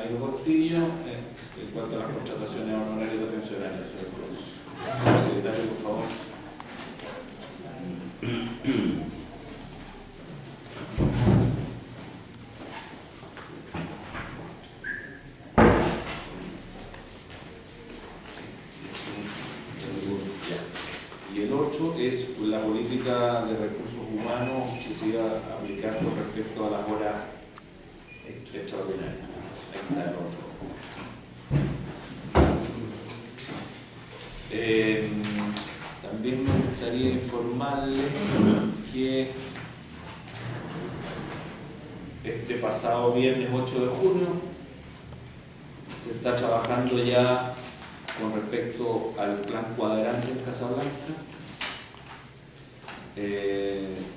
Ramiro Castillo, en cuanto a las contrataciones honorarias de funcionarios. Señor secretario, por favor. Y el 8 es la política de recursos humanos que se iba a aplicar con respecto a las horas extraordinarias. Ahí está el 8. También me gustaría informarles que este pasado viernes 8 de junio se está trabajando ya con respecto al plan cuadrante en Casablanca.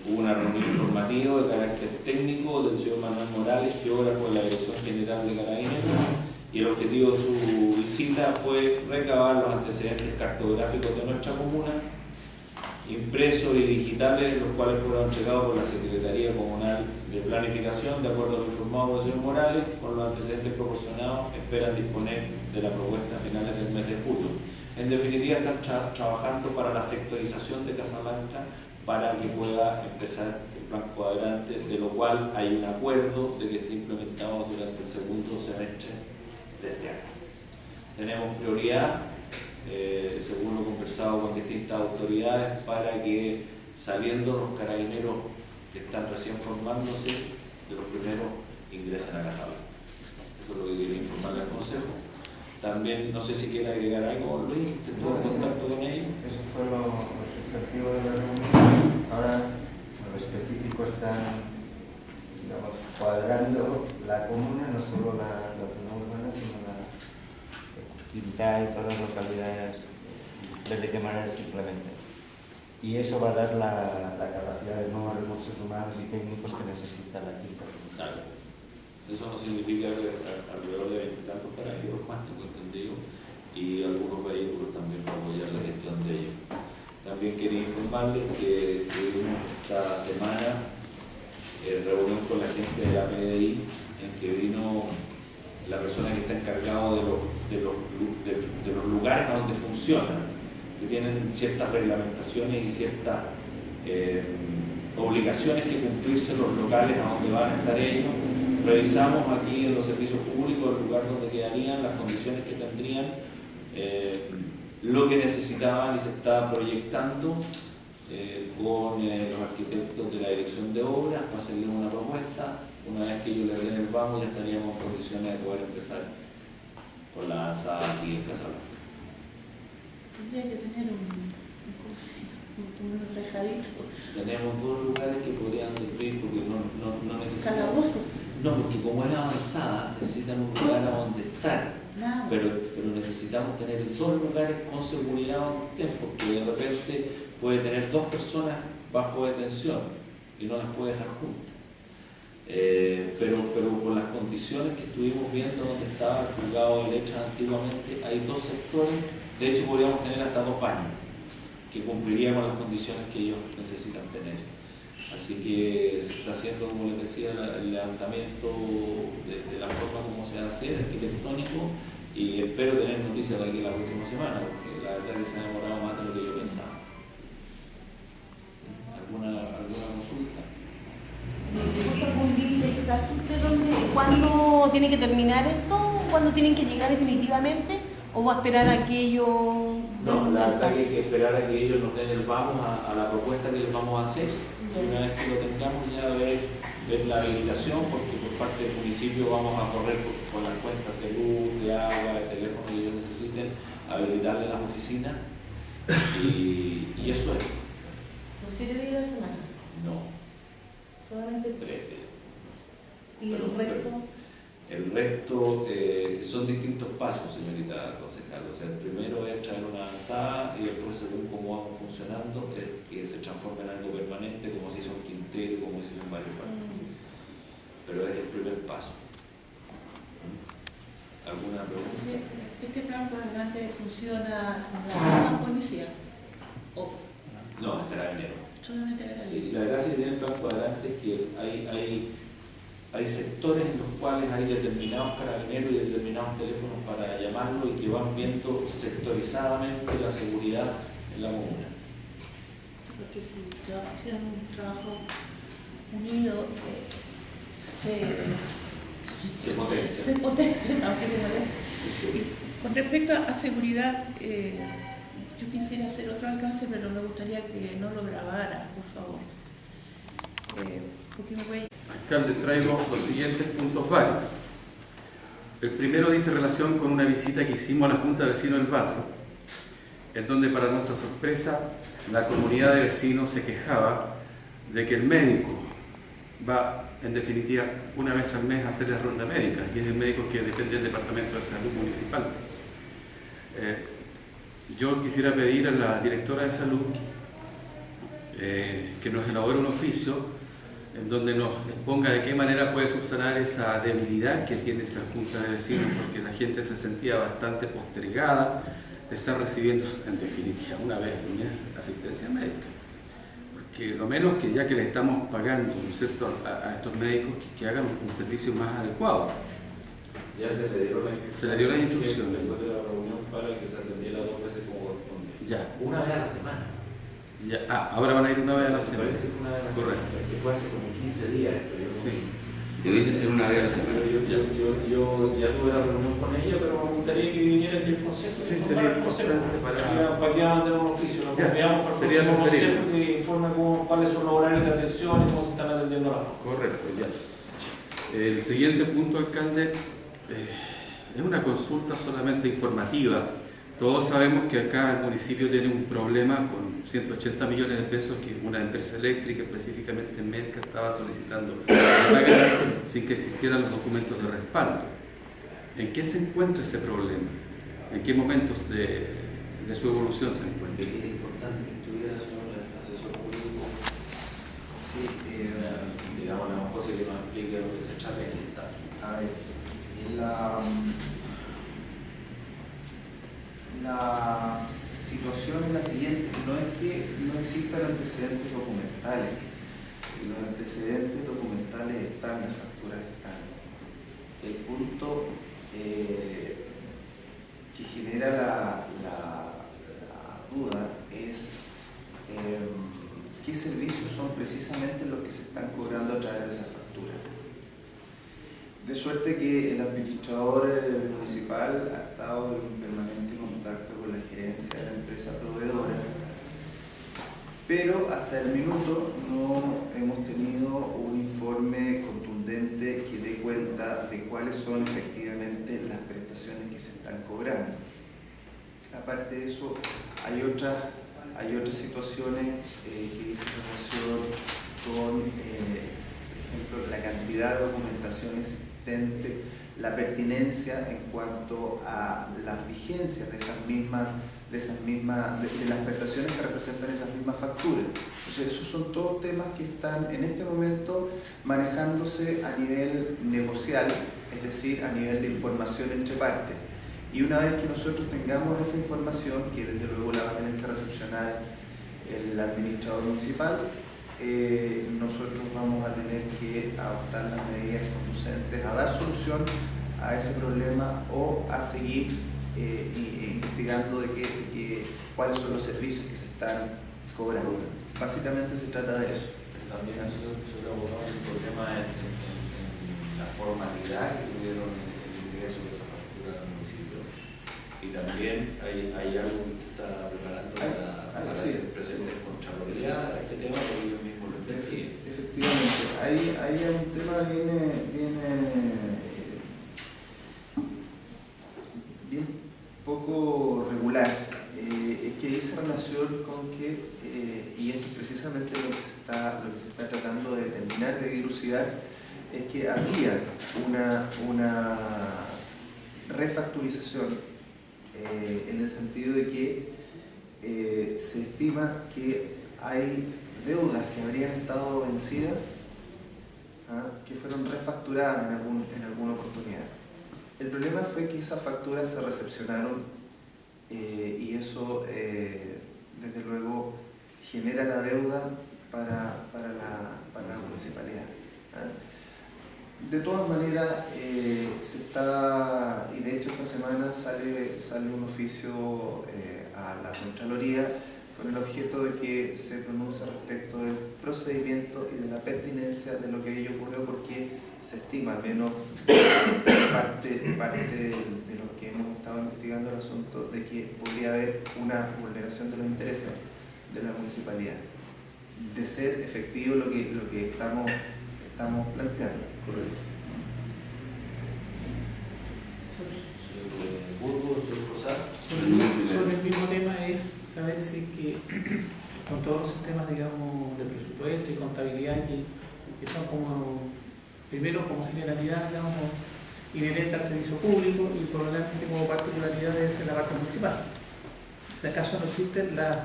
Hubo una reunión informativa de carácter técnico del señor Manuel Morales, geógrafo de la Dirección General de Carabineros, y el objetivo de su visita fue recabar los antecedentes cartográficos de nuestra comuna, impresos y digitales, los cuales fueron entregados por la Secretaría Comunal de Planificación. De acuerdo a lo informado por el señor Morales, con los antecedentes proporcionados, esperan disponer de la propuesta a finales del mes de julio. En definitiva, están trabajando para la sectorización de Casablanca para que pueda empezar el plan cuadrante, de lo cual hay un acuerdo de que esté implementado durante el segundo semestre de este año. Tenemos prioridad, según lo conversado con distintas autoridades, para que saliendo los carabineros que están recién formándose, de los primeros ingresen a Casablanca. Eso es lo que quería informarle al Consejo. También, no sé si quiere agregar algo, Luis, que estuvo en contacto con ellos. Eso fue lo sustantivo de la reunión. Ahora, lo específico están, digamos, cuadrando la comuna, no solo la zona urbana, sino la Quintá y todas las localidades de qué manera se implementa. Y eso va a dar la capacidad de nuevos recursos humanos y técnicos que necesita la Quinta. Claro. Eso no significa que alrededor de 20 tantos carabineros más, tengo entendido, y algunos vehículos también para apoyar la gestión de ellos. También quería informarles que tuvimos esta semana reunión con la gente de la PDI, en que vino la persona que está encargada de los lugares a donde funcionan, que tienen ciertas reglamentaciones y ciertas obligaciones que cumplirse los locales a donde van a estar ellos. Revisamos aquí en los servicios públicos el lugar donde quedarían, las condiciones que tendrían, lo que necesitaban, y se está proyectando con los arquitectos de la dirección de obras para hacerles una propuesta. Una vez que ellos les den el vamos, ya estaríamos en condiciones de poder empezar con la avanzada aquí en Casablanca. Tendría que tener un rejadito. Tenemos dos lugares que podrían servir porque no necesitan. Calabozo. No, porque como es avanzada, necesitan un lugar a donde estar. Nada. Pero necesitamos tener dos lugares con seguridad donde estén, porque de repente puede tener dos personas bajo detención y no las puede dejar juntas. Pero por las condiciones que estuvimos viendo donde estaba el juzgado de letras antiguamente, hay dos sectores. De hecho, podríamos tener hasta dos baños que cumplirían con las condiciones que ellos necesitan tener. Así que se está haciendo, como les decía, el levantamiento de la forma como se hace, arquitectónico, y espero tener noticias de aquí la próxima semana, porque la verdad es que se ha demorado más de lo que yo pensaba. ¿Alguna consulta? ¿Tenemos algún límite exacto de cuándo tiene que terminar esto? ¿Cuándo tienen que llegar definitivamente? ¿O va a esperar a que ellos No, la verdad que hay que esperar a que ellos nos den el vamos a la propuesta que les vamos a hacer. Una vez que lo tengamos, ya ver la habilitación, porque por parte del municipio vamos a correr con las cuentas de luz, de agua, de teléfono que ellos necesiten, habilitarle las oficinas, y eso es. ¿Los 7 días de la semana? No, Solamente 3 días. ¿Y el resto? El resto son distintos pasos, señorita concejal. O sea, el primero es traer una avanzada y después, según cómo vamos funcionando, es que se transforme en algo permanente, como se hizo en Quintero, como se hizo en varios parques. Pero es el primer paso. ¿Alguna pregunta? ¿Este plan cuadrante funciona en la misma policía? ¿O No, es carabinero. solamente carabinero? Sí, la gracia que tiene el plan cuadrante es que hay hay sectores en los cuales hay determinados carabineros y determinados teléfonos para llamarlo y que van viendo sectorizadamente la seguridad en la comuna. Porque si hicieran un trabajo unido, se potencia. Con respecto a seguridad, yo quisiera hacer otro alcance, pero me gustaría que no lo grabara, por favor. Porque me voy... Alcalde, traigo los siguientes puntos varios. El primero dice relación con una visita que hicimos a la Junta de Vecinos del Batro, en donde para nuestra sorpresa la comunidad de vecinos se quejaba de que el médico va en definitiva una vez al mes a hacer la ronda médica, y es el médico que depende del Departamento de Salud Municipal. Yo quisiera pedir a la directora de salud que nos elabore un oficio en donde nos exponga de qué manera puede subsanar esa debilidad que tiene esa Junta de Vecinos, porque la gente se sentía bastante postergada de estar recibiendo en definitiva una vez al mes asistencia médica. Que lo menos que ya que le estamos pagando, ¿no es cierto?, a estos médicos que hagan un servicio más adecuado. Ya se le dio las instrucciones. Después de la reunión para que se atendiera 2 veces como corresponde. Ya. Una vez a la semana. Ya. Ahora van a ir una vez a la semana. Parece que fue una vez a la semana. Correcto. Es que fue hace como 15 días esto. Sí. Debiese ser una vez a la semana. Yo ya tuve la reunión con ella, pero me gustaría que viniera aquí el consejo. Sí, sería importante para que vamos a tener un oficio. Lo enviamos para el próximo consejo que informe cuáles son los horarios de atención y cómo se están atendiendo las cosas. Correcto, ya. El siguiente punto, alcalde, es una consulta solamente informativa. Todos sabemos que acá el municipio tiene un problema con 180 millones de pesos que una empresa eléctrica, específicamente Medca, estaba solicitando pagar sin que existieran los documentos de respaldo. ¿En qué se encuentra ese problema? ¿En qué momentos de su evolución se encuentra? Es importante que estuviera el asesor jurídico. Sí, digamos, a lo mejor se que nos explique lo que se trata de esta. a ver, la situación es la siguiente: no es que no existan antecedentes documentales. Los antecedentes documentales están, las facturas están. El punto que genera la duda es qué servicios son precisamente los que se están cobrando a través de esa factura. De suerte que el administrador municipal ha estado en permanente contacto con la gerencia de la empresa proveedora, pero hasta el minuto no hemos tenido un informe contundente que dé cuenta de cuáles son efectivamente las prestaciones que se están cobrando. Aparte de eso, hay otras situaciones que dicen relación con, por ejemplo, la cantidad de documentación existente, la pertinencia en cuanto a las vigencias de las prestaciones que representan esas mismas facturas. Entonces, esos son todos temas que están en este momento manejándose a nivel negocial, es decir, a nivel de información entre partes. Y una vez que nosotros tengamos esa información, que desde luego la va a tener que recepcionar el administrador municipal, nosotros vamos a tener que adoptar las medidas conducentes a dar solución a ese problema o a seguir investigando cuáles son los servicios que se están cobrando. Básicamente se trata de eso. Pero también ha sido abogado el problema en la formalidad que tuvieron el ingreso de esa factura al municipio. Y también hay algo que está preparando para hacer presente en Contraloría a este tema, porque ellos mismos lo investiguen. Efectivamente, ahí hay un tema bien poco regular, es que dice relación con que, y esto es precisamente lo que se está tratando de determinar, de dilucidar, es que había una refacturización en el sentido de que se estima que hay deudas que habrían estado vencidas, que fueron refacturadas en alguna oportunidad. El problema fue que esas facturas se recepcionaron y eso desde luego genera la deuda para la municipalidad. De todas maneras, se está, y de hecho esta semana sale un oficio a la Contraloría con el objeto de que se pronuncie respecto del procedimiento y de la pertinencia de lo que ello ocurrió, porque se estima, al menos parte de lo que hemos estado investigando el asunto, de que podría haber una vulneración de los intereses de la municipalidad, de ser efectivo lo que estamos planteando. Correcto. Sobre el mismo tema es saber si que con todos los sistemas, digamos, de presupuesto y contabilidad que son como, primero como generalidad, digamos, inherente al servicio público y probablemente como particularidad debe ser la parte municipal. Si acaso no existen las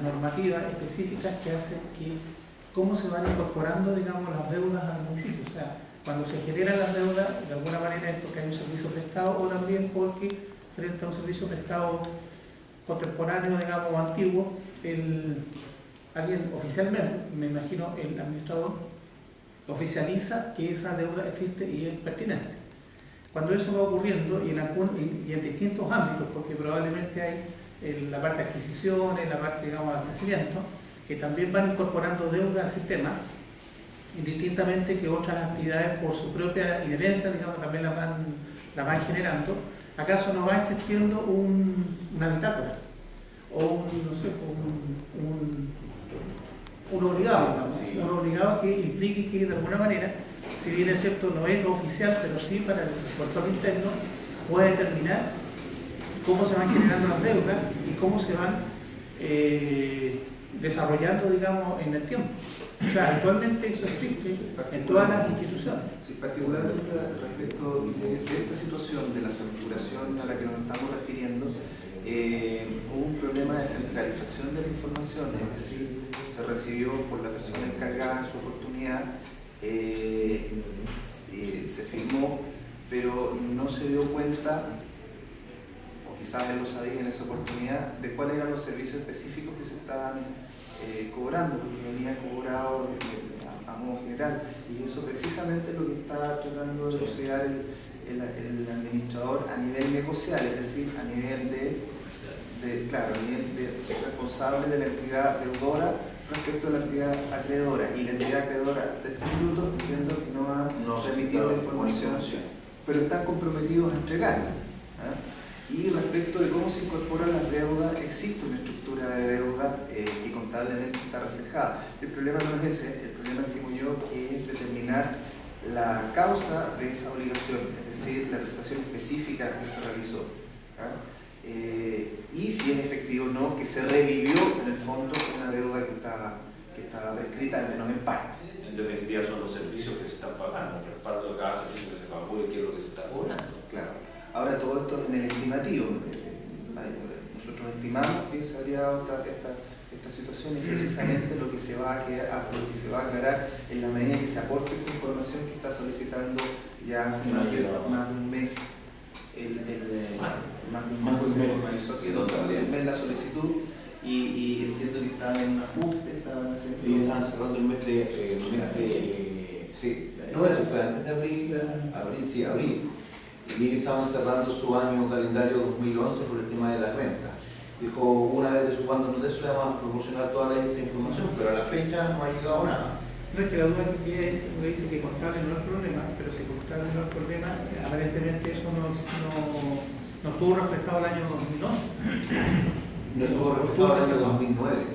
normativas específicas que hacen que cómo se van incorporando, digamos, las deudas al municipio. O sea, cuando se generan las deudas, de alguna manera es porque hay un servicio prestado o también porque frente a un servicio prestado contemporáneo, digamos, o antiguo, alguien oficialmente, me imagino el administrador, oficializa que esa deuda existe y es pertinente. Cuando eso va ocurriendo y en distintos ámbitos, porque probablemente hay la parte de adquisiciones, la parte, digamos, de abastecimiento, que también van incorporando deuda al sistema, indistintamente que otras actividades por su propia inherencia, digamos, también la van generando. ¿Acaso no va existiendo una bitácora o un obligado, digamos, sí, un obligado que implique que de alguna manera, si bien es cierto no es lo oficial, pero sí para el control interno, puede determinar cómo se van generando las deudas y cómo se van desarrollando, digamos, en el tiempo? O sea, actualmente eso existe en todas las instituciones. Sí, particularmente respecto de esta situación de la facturación a la que nos estamos refiriendo, hubo un problema de centralización de la información, es decir, se recibió por la persona encargada en su oportunidad, se firmó, pero no se dio cuenta, o quizás él lo sabía en esa oportunidad, de cuáles eran los servicios específicos que se estaban cobrando, porque venía cobrado a modo general, y eso precisamente es lo que está tratando de negociar el administrador a nivel negocial, es decir, a nivel claro, a nivel de responsable de la entidad deudora respecto a la entidad acreedora, y la entidad acreedora hasta este minuto entiendo que no ha remitido la información, pero están comprometidos a entregarla. Y respecto de cómo se incorporan las deudas, existe una estructura de deuda que contablemente está reflejada. El problema no es ese, el problema, estimo yo, que es determinar la causa de esa obligación, es decir, la prestación específica que se realizó. Y si es efectivo o no, que se revivió en el fondo una deuda que estaba prescrita, al menos en parte. En definitiva son los servicios que se están pagando, el respaldo de cada servicio que se pagó y qué es lo que se está cobrando. Claro. Ahora todo esto en el estimativo. Nosotros estimamos que se habría dado esta situación y precisamente lo que se va a aclarar en la medida que se aporte esa información que está solicitando ya hace más de un mes. Se formalizó hace un mes la solicitud y entiendo que estaban en un ajuste, ellos estaban cerrando el mes de sí, no, eso fue antes de abril. Y ellos estaban cerrando su año calendario 2011 por el tema de las rentas. Dijo, una vez de su cuando nos eso le vamos a proporcionar toda esa información, pero a la fecha no ha llegado nada. No es que la duda que dice que contable no es problema, pero si contable no es problema, aparentemente eso no estuvo reflejado el año 2011. No estuvo reflejado el año 2009.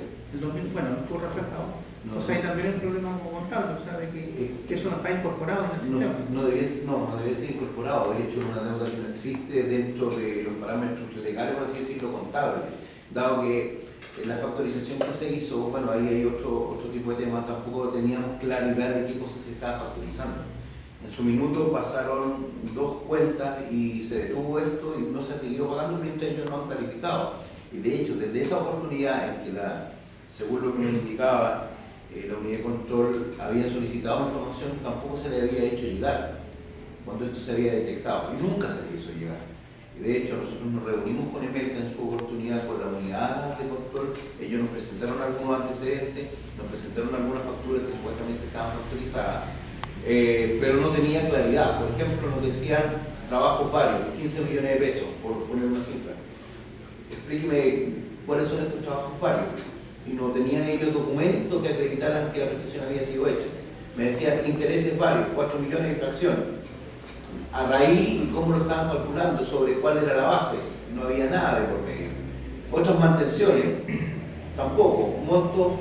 Bueno, no estuvo reflejado. Entonces hay también un problema como contable, o sea, de que eso no está incorporado en el sistema. No debe estar incorporado, de hecho es una deuda que no existe dentro de los parámetros legales, por así decirlo, contables, dado que la factorización que se hizo, bueno, ahí hay otro tipo de temas, tampoco teníamos claridad de qué cosas se estaba factorizando. En su minuto pasaron 2 cuentas y se detuvo esto y no se ha seguido pagando mientras ellos no han calificado. Y de hecho, desde esa oportunidad en que según lo que nos indicaba, la unidad de control había solicitado información, tampoco se le había hecho llegar cuando esto se había detectado y nunca se le hizo llegar. Y de hecho nosotros nos reunimos con Emelca en su oportunidad con la unidad de control, ellos nos presentaron algunos antecedentes, nos presentaron algunas facturas que supuestamente estaban factorizadas, pero no tenía claridad. Por ejemplo, nos decían trabajos varios, 15 millones de pesos, por poner una cifra. Explíqueme cuáles son estos trabajos varios. Y no tenían ellos documentos que acreditaran que la prestación había sido hecha. Me decían intereses varios, 4 millones de fracción. A raíz y cómo lo estaban calculando, sobre cuál era la base, no había nada de por medio. Otras mantenciones, tampoco, montos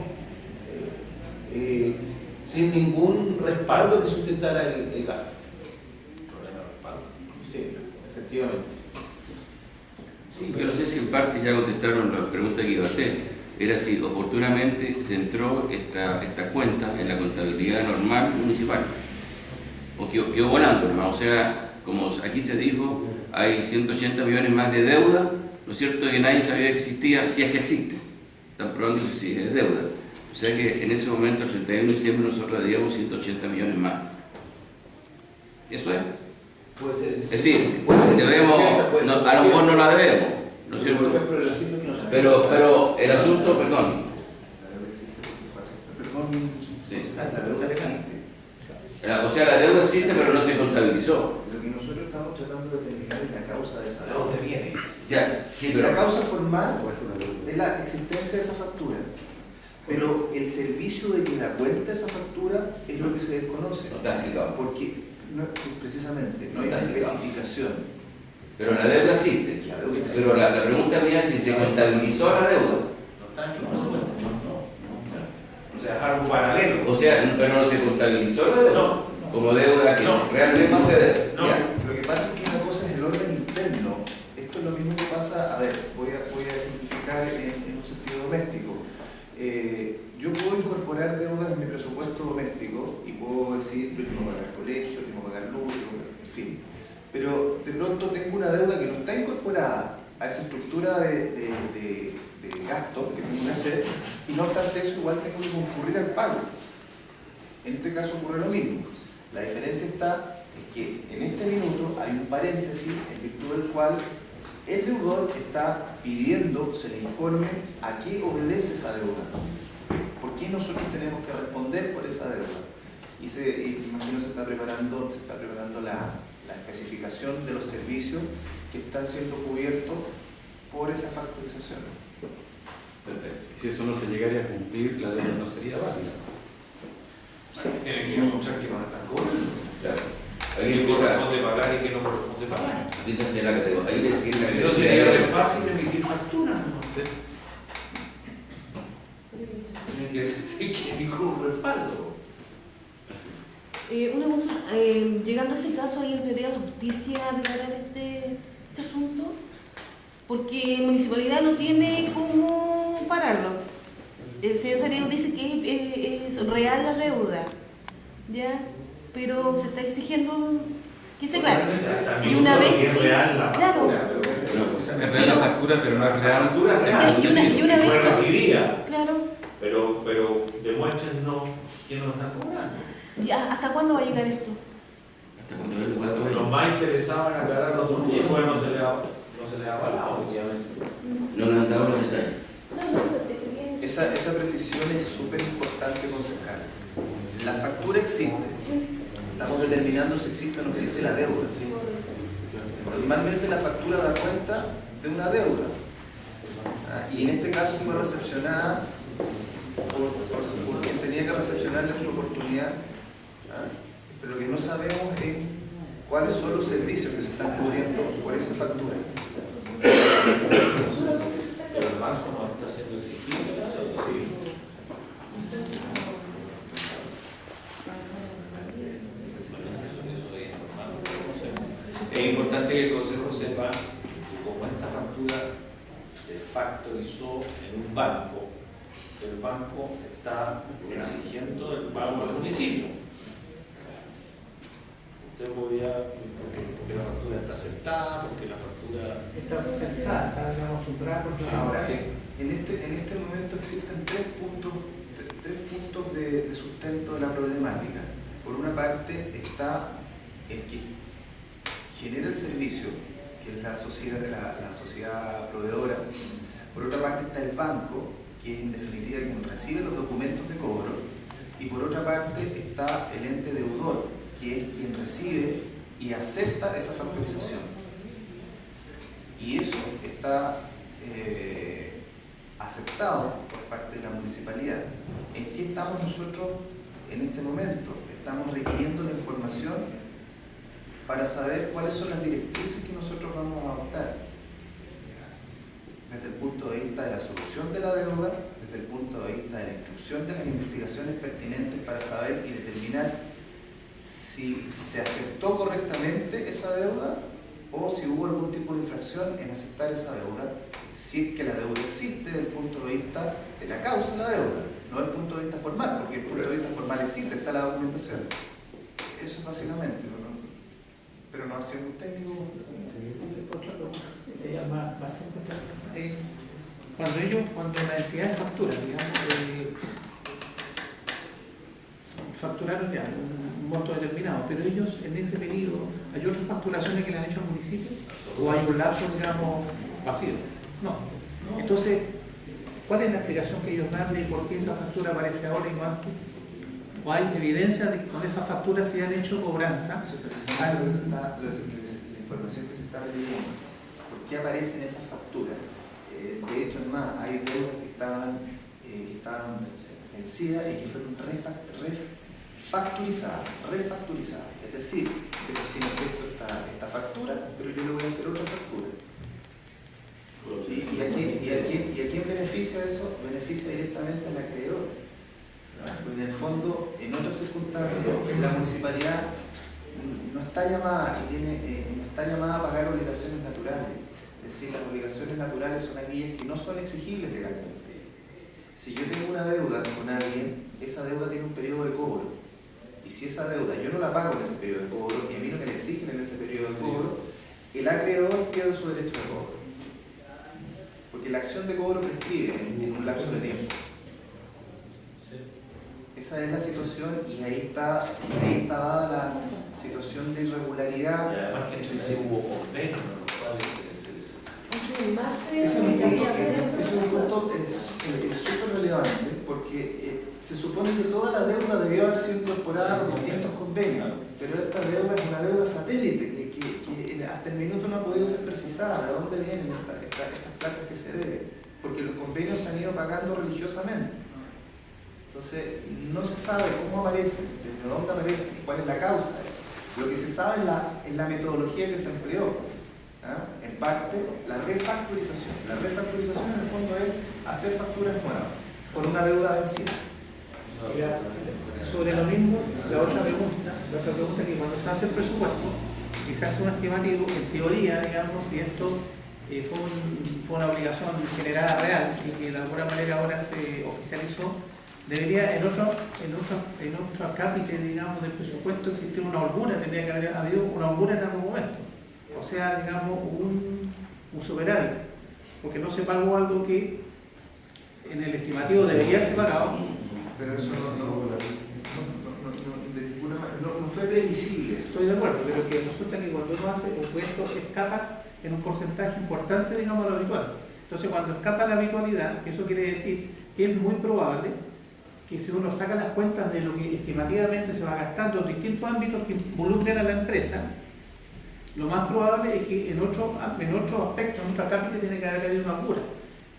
sin ningún respaldo que sustentara el gasto. Problema de respaldo. Sí, efectivamente. Sí, yo no sé si en parte ya contestaron la pregunta que iba a hacer. Era si oportunamente se entró esta cuenta en la contabilidad normal municipal. O quedó volando, ¿no? O sea, como aquí se dijo, hay 180 millones más de deuda, ¿no es cierto? Que nadie sabía que existía, si es que existe. Están probando si es deuda. O sea que en ese momento, el 31 de diciembre, nosotros debíamos 180 millones más. Eso es. Puede ser. Es decir, debemos, a lo mejor no la debemos, ¿no es cierto? Por ejemplo, el asunto que nos Pero el asunto, perdón. Sí. La deuda existe. O sea, la deuda existe, pero no se contabilizó. Lo que nosotros estamos tratando de determinar es la causa de esa ¿De deuda. dónde viene? Ya, sí, pero La causa formal es la existencia de esa factura, pero el servicio de que la cuenta esa factura es lo que se desconoce. no está explicado. Porque precisamente no hay No está explicado. especificación. Pero la deuda existe. La deuda existe. Pero la pregunta mía es si se contabilizó la deuda. No está hecho presupuesto. O sea, es algo paralelo. O sea, pero no se contabilizó la deuda. No. Como deuda que No. realmente se debe. No. Ya. Lo que pasa es que una cosa es el orden interno. Esto es lo mismo que pasa, a ver, voy a ejemplificar en un sentido doméstico. Yo puedo incorporar deudas en mi presupuesto doméstico y puedo decir, yo tengo que pagar colegio, tengo que pagar luz, en fin. Pero de pronto tengo una deuda que no está incorporada a esa estructura de gasto que tengo que hacer, y no obstante eso igual tengo que concurrir al pago. En este caso ocurre lo mismo. La diferencia está en que en este minuto hay un paréntesis en virtud del cual el deudor está pidiendo se le informe a qué obedece esa deuda. ¿Por qué nosotros tenemos que responder por esa deuda? Y imagino se está preparando la especificación de los servicios que están siendo cubiertos por esa facturización. Perfecto. Si eso no se llegaría a cumplir, la deuda no sería válida. Tienen que demostrar que van a estar cobrando. Claro. Ahí Ahí que empieza, corresponde pagar y que no corresponde pagar. empieza a ser la categoría. Ahí empieza a Entonces sería re fácil emitir facturas, ¿no? Tienen que decir que ningún respaldo. Una consulta, llegando a ese caso, ¿hay autoridad de justicia declarar este asunto? Porque la municipalidad no tiene cómo pararlo. El señor Sarego dice que es real la deuda, ¿ya? Pero se está exigiendo que se aclare. Y una vez que es real la claro, factura, Es real la factura, pero no es la real. factura es real. y una vez fue recibida, claro, pero demuéstrenos que nos están cobrando. ¿ya hasta cuándo va a llegar esto? hasta cuando ve cuánto Los más interesados en aclarar los son y después no se les ha avalado. no nos han dado los detalles. Esa precisión es súper importante, concejal. La factura existe. Estamos determinando si existe o no existe la deuda. Normalmente la factura da cuenta de una deuda. Y en este caso fue recepcionada por quien tenía que recepcionarla en su oportunidad. Pero lo que no sabemos es cuáles son los servicios que se están cubriendo por esa factura. Pero el banco no está siendo exigido la deuda. Sí. Es importante que el Consejo sepa que como esta factura se factorizó en un banco, el banco está exigiendo el pago al municipio. Usted podría, porque la factura está aceptada, porque la factura... Está oficializada, está digamos comprada por Ahora, en este momento existen tres puntos de sustento de la problemática. Por una parte está el que genera el servicio, que es la sociedad proveedora. Por otra parte está el banco, que es en definitiva quien recibe los documentos de cobro. Y por otra parte está el ente deudor, que es quien recibe y acepta esa facturización. Y eso está aceptado por parte de la municipalidad. ¿En qué estamos nosotros en este momento? Estamos requiriendo la información para saber cuáles son las directrices que nosotros vamos a adoptar desde el punto de vista de la solución de la deuda, desde el punto de vista de la instrucción de las investigaciones pertinentes para saber y determinar si se aceptó correctamente esa deuda o si hubo algún tipo de infracción en aceptar esa deuda, si es que la deuda existe desde el punto de vista de la causa de la deuda, no desde el punto de vista formal, porque el punto de vista formal existe, está la documentación. Eso es básicamente, ¿no? Pero no ha sido un técnico. Cuando la entidad factura, digamos, facturaron ya un monto determinado, pero ellos en ese periodo, ¿hay otras facturaciones que le han hecho al municipio? ¿O hay un lapso, digamos, vacío? No. Entonces, ¿cuál es la explicación que ellos dan de por qué esa factura aparece ahora y no antes? ¿O hay evidencia de que con esa factura se han hecho cobranza? La información que se está pidiendo, ¿por qué aparecen esas facturas? De hecho, es más, hay deudas que estaban vencidas y que fueron refacturizadas. Es decir, tengo sin efecto esta factura, pero yo le voy a hacer otra factura. ¿Y a quién beneficia eso? Beneficia directamente al acreedor. En el fondo, en otras circunstancias, la municipalidad no está llamada a pagar obligaciones naturales. Es decir, las obligaciones naturales son aquellas que no son exigibles legalmente. Si yo tengo una deuda con alguien, esa deuda tiene un periodo de cobro. Y si esa deuda yo no la pago en ese periodo de cobro, y a mí no me la exigen en ese periodo de cobro, el acreedor pierde su derecho de cobro. Porque la acción de cobro prescribe en un lapso de tiempo. Esa es la situación y ahí está dada la situación de irregularidad. Y además que en principio hubo convenios, los cuales es un punto súper relevante porque se supone que toda la deuda debió haber sido incorporada a los distintos convenios, pero esta deuda es una deuda satélite que hasta el minuto no ha podido ser precisada de dónde vienen estas platas que se deben, porque los convenios se han ido pagando religiosamente. Entonces, no se sabe cómo aparecen, desde dónde aparecen, cuál es la causa. Lo que se sabe es la metodología que se empleó. En parte, la refacturización. La refacturización en el fondo es hacer facturas nuevas por una deuda vencida. Sobre lo mismo, la otra pregunta que cuando se hace el presupuesto y se hace un estimativo, en teoría, digamos, si esto fue una obligación generada real y que de alguna manera ahora se oficializó, debería en otro capítulo, digamos, del presupuesto existir una holgura, tendría que haber habido una holgura en algún momento. O sea, digamos, un superávit, porque no se pagó algo que en el estimativo debería ser pagado. Pero eso no fue previsible. Estoy de acuerdo, pero que resulta que cuando uno hace un puesto escapa en un porcentaje importante, digamos, a lo habitual. Entonces, cuando escapa la habitualidad, que eso quiere decir que es muy probable que si uno saca las cuentas de lo que estimativamente se va gastando en distintos ámbitos que involucren a la empresa, lo más probable es que en otro aspecto, en otra cápita, tiene que haber habido una holgura.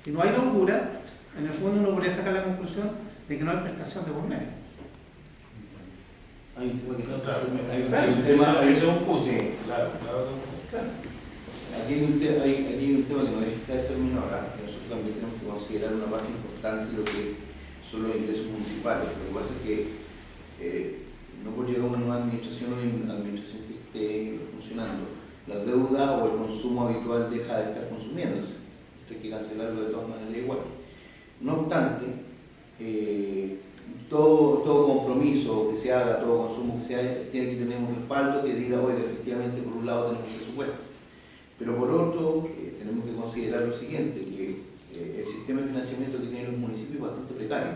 Si no hay una holgura, en el fondo uno podría sacar la conclusión de que no hay prestación de por medio. Hay un tema que no está Eso es un punto. Claro. Aquí hay un tema que no deja de ser menor, que nosotros también tenemos que considerar una parte importante de lo que son los ingresos municipales. Lo que pasa es que no por llegar a una nueva administración o una administración que esté funcionando, la deuda o el consumo habitual deja de estar consumiéndose. Esto hay que cancelarlo de todas maneras igual. No obstante, todo compromiso que se haga, todo consumo que se haga, tiene que tener un respaldo que diga, oye, efectivamente por un lado tenemos presupuesto. Pero por otro, tenemos que considerar lo siguiente, que el sistema de financiamiento que tienen los municipios es bastante precario.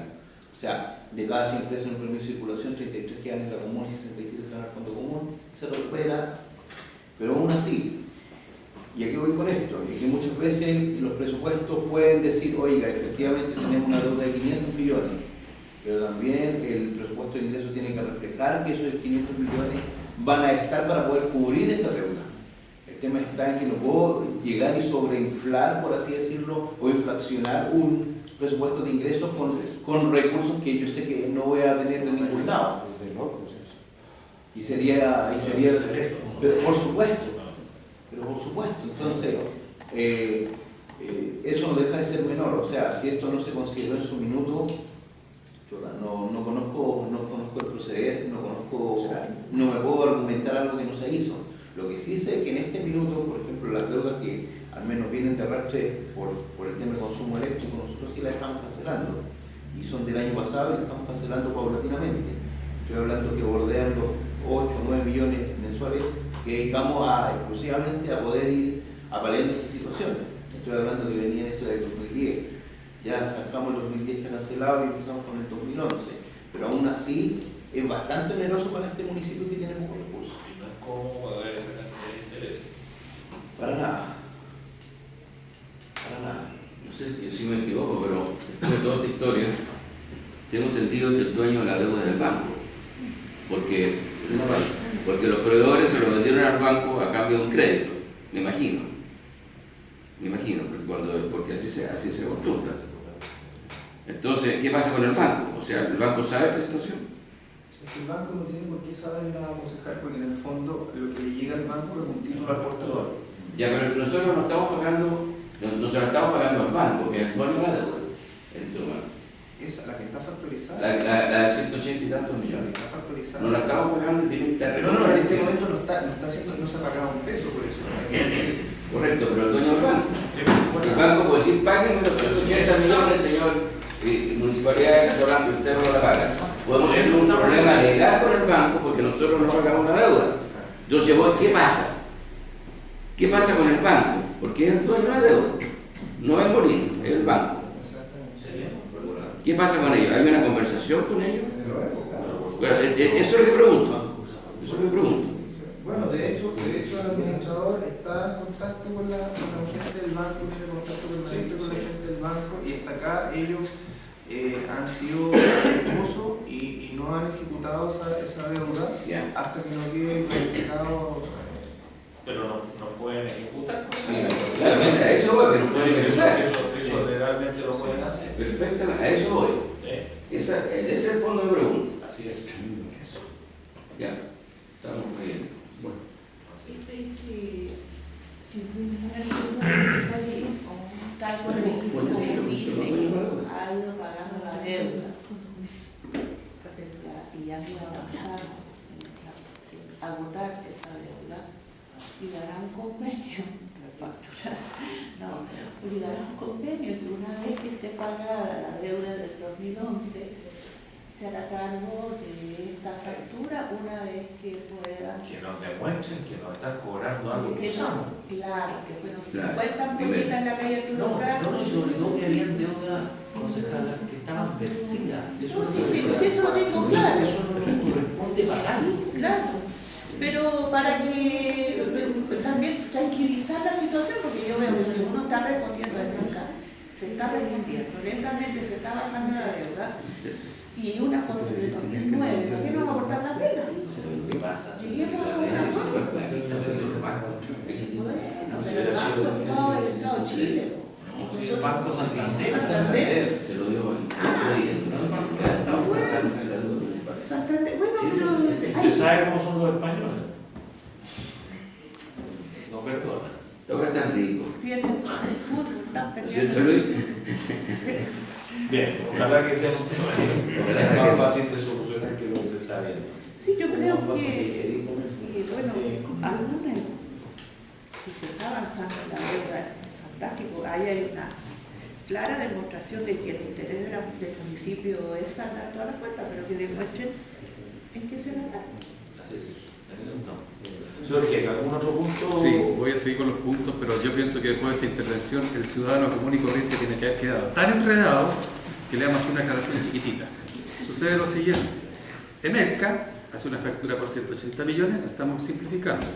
O sea, de cada 100 pesos en el permiso de circulación, 33 quedan en la común y 67 se van al fondo común, se recupera, pero aún así, ¿y a qué voy con esto? Y que muchas veces los presupuestos pueden decir, oiga, efectivamente tenemos una deuda de 500 millones, pero también el presupuesto de ingresos tiene que reflejar que esos 500 millones van a estar para poder cubrir esa deuda. El tema está en que no puedo llegar y sobreinflar, por así decirlo, o inflacionar un presupuesto de ingresos con recursos que yo sé que no voy a tener de ningún lado. Y sería pero por supuesto, entonces eso no deja de ser menor. O sea, si esto no se consideró en su minuto, no conozco el proceder, no me puedo argumentar algo que no se hizo. Lo que sí sé es que en este minuto, por ejemplo, las deudas que al menos vienen de arrastre por el tema de consumo eléctrico, nosotros sí las estamos cancelando, y son del año pasado y las estamos cancelando paulatinamente. Estoy hablando que bordean los 8 o 9 millones mensuales que dedicamos exclusivamente a poder ir apaleando esta situación. Estoy hablando que venía esto del 2010. Ya sacamos el 2010, está cancelado, y empezamos con el 2011. Pero aún así es bastante oneroso para este municipio que tiene pocos recursos. Y no es cómodo pagar esa cantidad de interés. Para nada. Para nada. No sé si me equivoco, pero después de toda esta historia, tengo entendido que el dueño de la deuda es el banco. Porque los proveedores se lo vendieron al banco a cambio de un crédito, me imagino, porque así se acostumbra. Entonces, ¿qué pasa con el banco? O sea, ¿el banco sabe esta situación? El banco no tiene por qué saber nada concejal, porque en el fondo lo que le llega al banco es un título al portador. Ya, pero nosotros no estamos pagando, no se lo estamos pagando al banco, que es el dueño de la deuda. Esa, la que está factorizada. La de 180 y tantos millones. Está factorizada. No la estamos pagando y tiene que estar No, en este momento no se ha pagado un peso por eso. Correcto, pero el dueño del banco. El banco puede decir, páguenme los 180 millones, señor Municipalidad de Casablanca, usted no la paga. Podemos tener un problema legal con el banco porque nosotros no pagamos la deuda. Entonces, ¿qué pasa? ¿Qué pasa con el banco? Porque es el dueño de la deuda. No es Molino, es el banco. ¿Qué pasa con ellos? ¿Hay una conversación con ellos? Bueno, eso es lo que pregunto. Bueno, de hecho el administrador está en contacto con la gente del banco, tiene contacto permanente con la gente del banco, y hasta acá ellos han sido esposos y no han ejecutado esa deuda hasta que no quede planificado. Pero no pueden ejecutar. Sí, claramente, a eso voy, pero no pueden ejecutar. Eso legalmente lo pueden hacer. Perfectamente, a eso voy. Ese es el fondo de pregunta. Así es. Ya, estamos bien. Bueno. Tal cual como dice que ha ido pagando la deuda y ya iba a avanzar a agotar esa deuda, y dará un convenio, y dará un convenio que una vez que esté pagada la deuda del 2011 se hará cargo de esta factura una vez que pueda. Que nos demuestren que nos están cobrando algo que usamos. Claro, que fueron 50 pollitas en la calle Arturo Prat. No, y sobre todo que habían deudas concejalas que estaban vencidas. Sí, eso lo tengo claro. Eso no les corresponde pagar. Claro, pero para que también tranquilizar la situación, porque yo veo que si uno está respondiendo al mercado, se está respondiendo, lentamente se está bajando la deuda. Y una cosa de 2009, ¿por qué no va a aportar la pena? ¿Qué pasa? Lleguemos a un acuerdo. Bueno, el Estado de Chile. El Banco Santander. Se lo dio el Santander. Bueno, ¿Usted sabe cómo son los españoles? No perdonan. Ahora están ricos. pierden el fútbol, están perdiendo. ¿Cierto, Luis? Bien, ojalá que sea un tema más fácil de solucionar que lo que se está viendo. Sí, yo creo que bueno, alguna, si se está avanzando en la deuda, fantástico, ahí hay una clara demostración de que el interés del municipio es saldar todas las cuentas, pero que demuestren en qué se va a dar. Así es. Jorge, ¿algún otro punto? Sí, voy a seguir con los puntos, pero yo pienso que después de esta intervención el ciudadano común y corriente tiene que haber quedado tan enredado que le damos una aclaración chiquitita. Sucede lo siguiente: Emelca hace una factura por 180 millones, la estamos simplificando,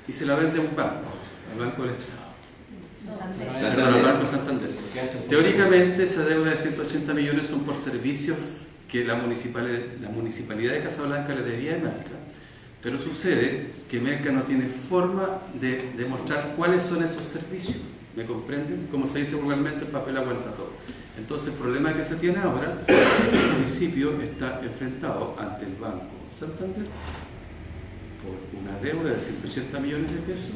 y se la vende a un banco, al Banco del Estado, al Banco Santander. Teóricamente esa deuda de 180 millones son por servicios que la municipalidad de Casablanca le debía a Emelca, Pero sucede que Melca no tiene forma de demostrar cuáles son esos servicios. ¿Me comprenden? Como se dice vulgarmente, el papel aguanta todo. Entonces, el problema que se tiene ahora es que el municipio está enfrentado ante el Banco Santander por una deuda de 180 millones de pesos,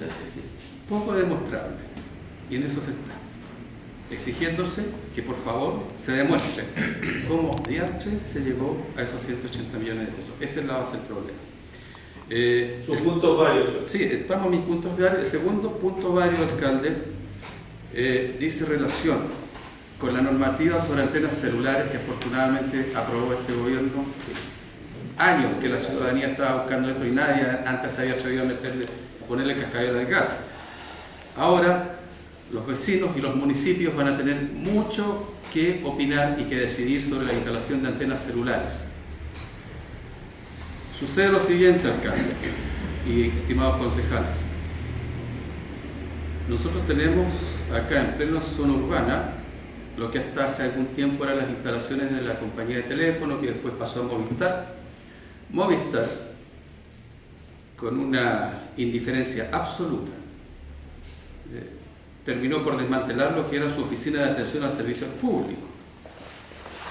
poco demostrable. Y en eso se está, exigiéndose que por favor se demuestre cómo diantre se llegó a esos 180 millones de pesos. Esa es la base del problema. Sus puntos varios. Sí, estamos en mis puntos varios. El segundo punto vario, alcalde, dice relación con la normativa sobre antenas celulares que afortunadamente aprobó este gobierno. Años que la ciudadanía estaba buscando esto y nadie antes se había atrevido a ponerle cascabel al gato. Ahora los vecinos y los municipios van a tener mucho que opinar y que decidir sobre la instalación de antenas celulares. Sucede lo siguiente, alcalde y estimados concejales. Nosotros tenemos acá en plena zona urbana lo que hasta hace algún tiempo eran las instalaciones de la compañía de teléfono, que después pasó a Movistar. Movistar, con una indiferencia absoluta, terminó por desmantelar lo que era su oficina de atención al servicio público.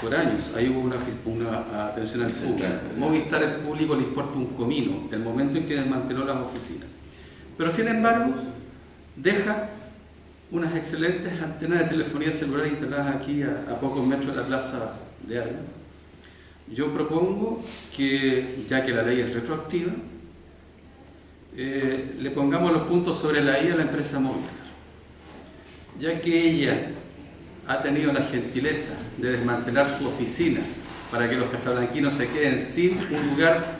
Por años, ahí hubo una atención al público. Movistar al público le importa un comino del momento en que desmanteló las oficinas. Pero sin embargo, deja unas excelentes antenas de telefonía celular instaladas aquí a pocos metros de la plaza de Armas. Yo propongo que, ya que la ley es retroactiva, le pongamos los puntos sobre la I a la empresa Movistar, ya que ella ha tenido la gentileza de desmantelar su oficina para que los casablanquinos se queden sin un lugar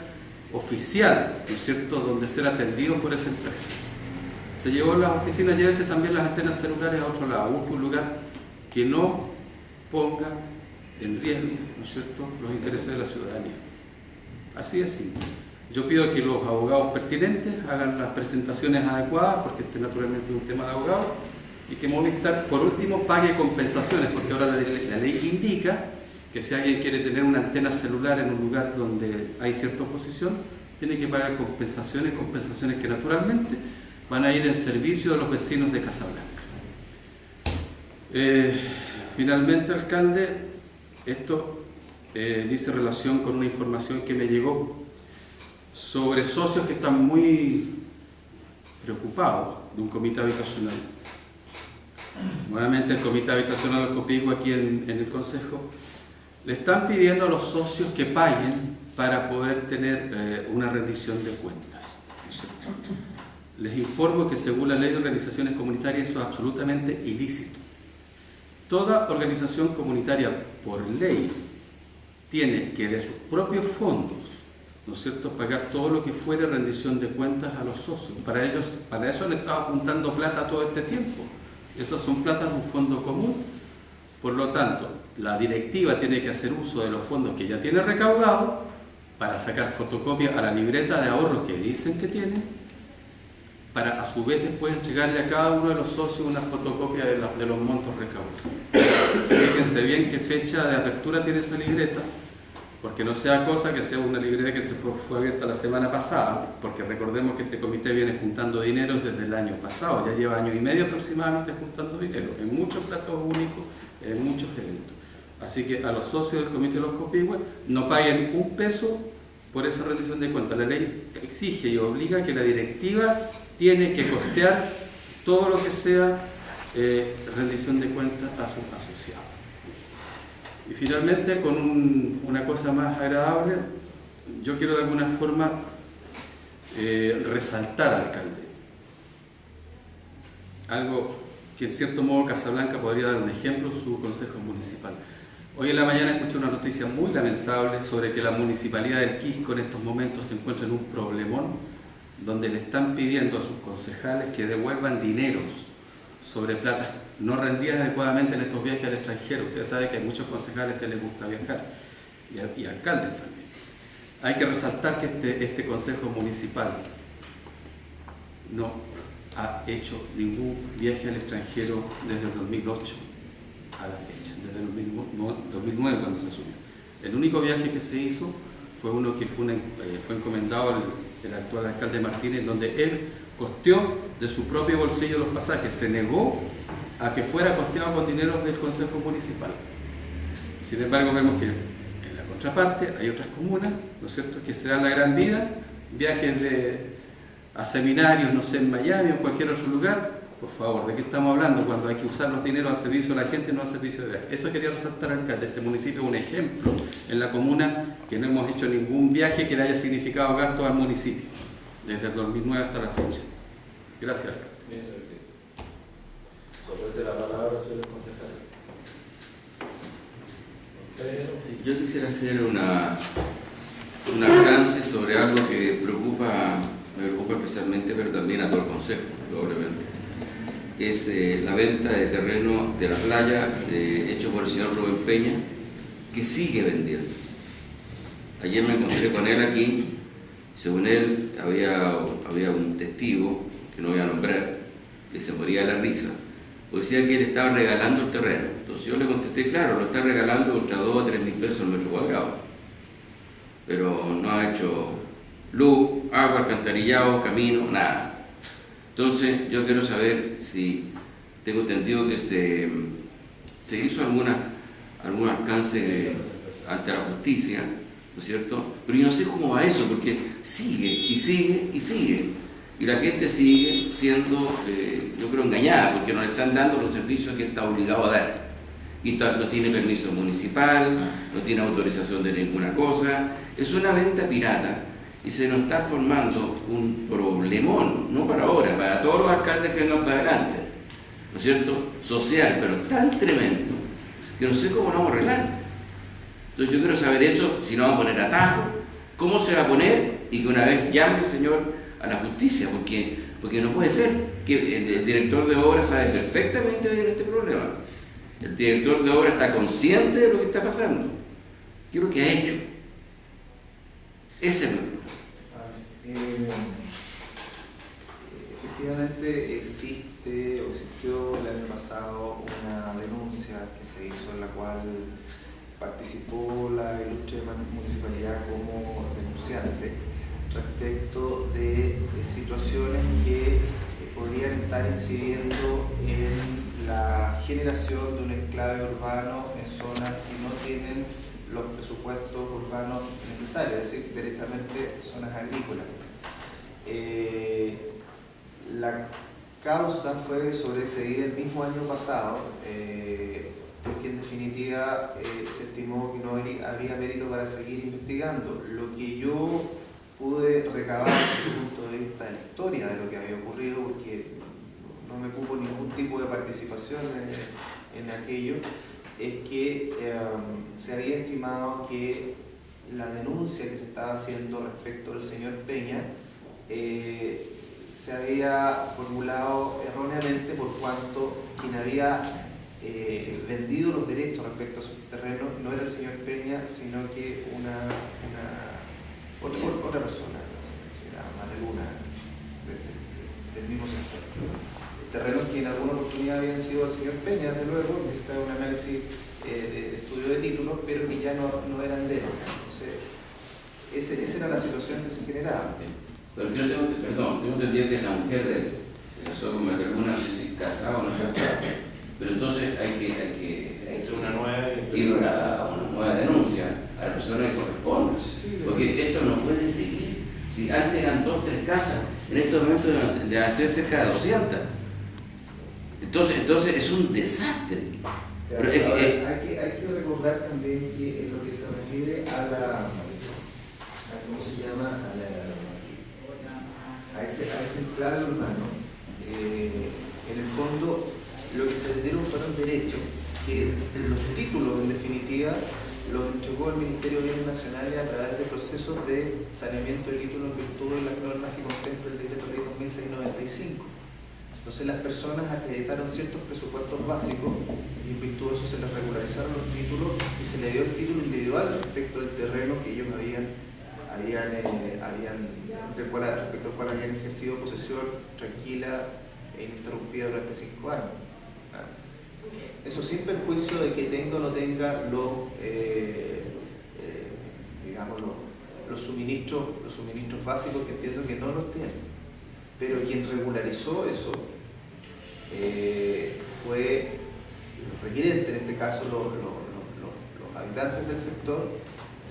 oficial, ¿no es cierto?, donde ser atendidos por esa empresa. Se llevó las oficinas, llévese también las antenas celulares a otro lado, busque un lugar que no ponga en riesgo, ¿no es cierto?, los intereses de la ciudadanía. Así es simple. Yo pido que los abogados pertinentes hagan las presentaciones adecuadas, porque este naturalmente es un tema de abogados, y que Movistar, por último, pague compensaciones, porque ahora la ley indica que si alguien quiere tener una antena celular en un lugar donde hay cierta oposición, tiene que pagar compensaciones que naturalmente van a ir en servicio de los vecinos de Casablanca. Finalmente, alcalde, esto dice relación con una información que me llegó sobre socios que están muy preocupados de un comité habitacional. Nuevamente el comité habitacional Copigo aquí en el Consejo le están pidiendo a los socios que paguen para poder tener una rendición de cuentas, ¿no es cierto? Les informo que según la ley de organizaciones comunitarias eso es absolutamente ilícito. Toda organización comunitaria por ley tiene que de sus propios fondos, ¿no es cierto?, pagar todo lo que fuere rendición de cuentas a los socios. Para eso han estado juntando plata todo este tiempo. Esas son platas de un fondo común. Por lo tanto, la directiva tiene que hacer uso de los fondos que ya tiene recaudados para sacar fotocopia a la libreta de ahorro que dicen que tienen, para a su vez después entregarle a cada uno de los socios una fotocopia de los montos recaudados. Fíjense bien qué fecha de apertura tiene esa libreta, porque no sea cosa que sea una libreta que fue abierta la semana pasada, porque recordemos que este comité viene juntando dinero desde el año pasado, ya lleva año y medio aproximadamente juntando dinero, en muchos platos únicos, en muchos eventos. Así que a los socios del comité de los Copihue no paguen un peso por esa rendición de cuentas. La ley exige y obliga que la directiva tiene que costear todo lo que sea rendición de cuentas a sus asociados. Y finalmente, con una cosa más agradable, yo quiero de alguna forma resaltar, alcalde, algo que en cierto modo Casablanca podría dar un ejemplo, su consejo municipal. Hoy en la mañana escuché una noticia muy lamentable sobre que la municipalidad del Quisco en estos momentos se encuentra en un problemón donde le están pidiendo a sus concejales que devuelvan dineros sobre plata no rendidas adecuadamente en estos viajes al extranjero. Ustedes saben que hay muchos concejales que les gusta viajar y alcaldes también. Hay que resaltar que este consejo municipal no ha hecho ningún viaje al extranjero desde el 2008 a la fecha, desde el 2009 cuando se asumió. El único viaje que se hizo fue uno que fue encomendado el actual alcalde Martínez, donde él costeó de su propio bolsillo los pasajes, se negó a que fuera costeado con dinero del Consejo Municipal. Sin embargo, vemos que en la contraparte hay otras comunas, ¿no es cierto?, que se dan la gran vida, viajes a seminarios, no sé, en Miami o en cualquier otro lugar. Por favor, ¿de qué estamos hablando cuando hay que usar los dineros al servicio de la gente, no al servicio de viaje? Eso quería resaltar, alcalde. Este municipio es un ejemplo en la comuna que no hemos hecho ningún viaje que le haya significado gasto al municipio, desde el 2009 hasta la fecha. Gracias, alcalde. Ofrece la palabra, señor concejal. Sí, yo quisiera hacer un alcance sobre algo que me preocupa especialmente, pero también a todo el Consejo, probablemente. Es la venta de terreno de la playa hecho por el señor Rubén Peña, que sigue vendiendo. Ayer me encontré con él aquí. Según él, había un testigo, que no voy a nombrar, que se moría de la risa, pues decía que él estaba regalando el terreno. Entonces yo le contesté, claro, lo está regalando contra 2 o 3 mil pesos el metro cuadrado, pero no ha hecho luz, agua, alcantarillado, camino, nada. Entonces yo quiero saber si tengo entendido que se hizo algún alcance ante la justicia, ¿no es cierto? Pero yo no sé cómo va eso, porque sigue y sigue y sigue. Y la gente sigue siendo, yo creo, engañada, porque no le están dando los servicios que está obligado a dar. Y no tiene permiso municipal, no tiene autorización de ninguna cosa. Es una venta pirata y se nos está formando un problemón, no para ahora, para todos los alcaldes que vengan para adelante, ¿no es cierto? Social, pero tan tremendo que no sé cómo lo vamos a arreglar. Entonces yo quiero saber eso, si no vamos a poner atajo, cómo se va a poner, y que una vez llame el señor a la justicia, porque no puede ser que el director de obra sabe perfectamente de este problema. El director de obra está consciente de lo que está pasando. ¿Qué es lo que ha hecho? Ese es el problema. Efectivamente existió el año pasado una denuncia que se hizo en la cual participó la ilustre municipalidad como denunciante respecto de situaciones que podrían estar incidiendo en la generación de un enclave urbano en zonas que no tienen los presupuestos urbanos necesarios, es decir, directamente zonas agrícolas. La causa fue sobreseída el mismo año pasado, porque en definitiva se estimó que no habría mérito para seguir investigando. Lo que yo pude recabar desde el punto de vista de la historia de lo que había ocurrido, porque no me cupo ningún tipo de participación en aquello, es que se había estimado que la denuncia que se estaba haciendo respecto al señor Peña se había formulado erróneamente, por cuanto quien había vendido los derechos respecto a sus terrenos no era el señor Peña, sino que otra persona, la señora Luna, del mismo sector. Terrenos que en alguna oportunidad habían sido del señor Peña, desde luego, está un análisis de estudio de títulos, pero que ya no eran de él. Entonces, esa era la situación que se generaba. Pero yo tengo entendido que es la mujer de él, que casó con María Luna, no sé si casada o no casada, pero entonces hay que hacer una nueva denuncia a la persona que corresponde, porque esto no puede seguir. Si antes eran 2 o 3 casas, en estos momentos deben hacer cerca de 200. Entonces es un desastre. Pero hay que recordar también que en lo que se refiere a ¿cómo se llama? A ese enclave urbano, en el fondo lo que se vendieron fueron derechos, que los títulos en definitiva los entregó el Ministerio de Bienes Nacionales a través de procesos de saneamiento de títulos en virtud de las normas que contempla el Decreto Ley 2695. Entonces las personas acreditaron ciertos presupuestos básicos y en virtud de eso se les regularizaron los títulos y se le dio el título individual respecto al terreno que ellos respecto al cual habían ejercido posesión tranquila e ininterrumpida durante 5 años. Eso sin perjuicio de que tenga o no tenga los los suministros básicos, que entiendo que no los tienen. Pero quien regularizó eso fue los requirentes, en este caso los habitantes del sector,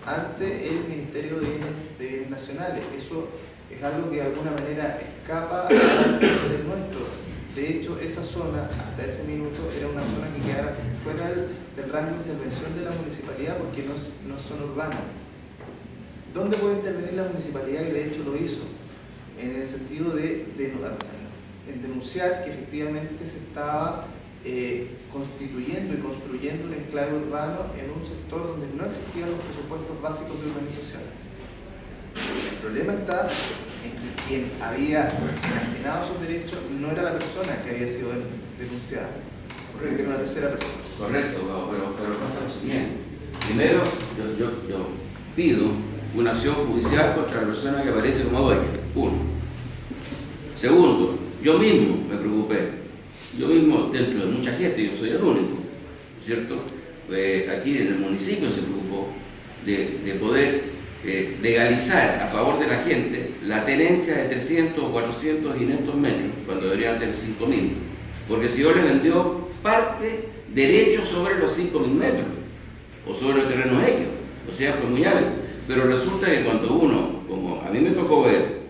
ante el Ministerio de Bienes Nacionales. Eso es algo que de alguna manera escapa del nuestro. De hecho, esa zona, hasta ese minuto, era una zona que quedara fuera del rango de intervención de la municipalidad, porque no son urbanos. ¿Dónde puede intervenir la municipalidad? Y de hecho lo hizo, en el sentido de denunciar que efectivamente se estaba constituyendo y construyendo un enclave urbano en un sector donde no existían los presupuestos básicos de urbanización. El problema está en que quien había imaginado sus derechos no era la persona que había sido denunciada, sino que era una tercera persona. Correcto, pero pasa lo siguiente. Primero, yo pido una acción judicial contra la persona que aparece como dueña. Uno. Segundo, yo mismo me preocupé. Yo mismo, dentro de mucha gente, yo soy el único, ¿cierto? Aquí en el municipio se preocupó de poder legalizar a favor de la gente la tenencia de 300 o 400 o 500 metros, cuando deberían ser 5.000. Porque si yo le vendió parte, derecho sobre los 5.000 metros, o sobre los terrenos X, o sea, fue muy hábil. Pero resulta que cuando uno, como a mí me tocó ver,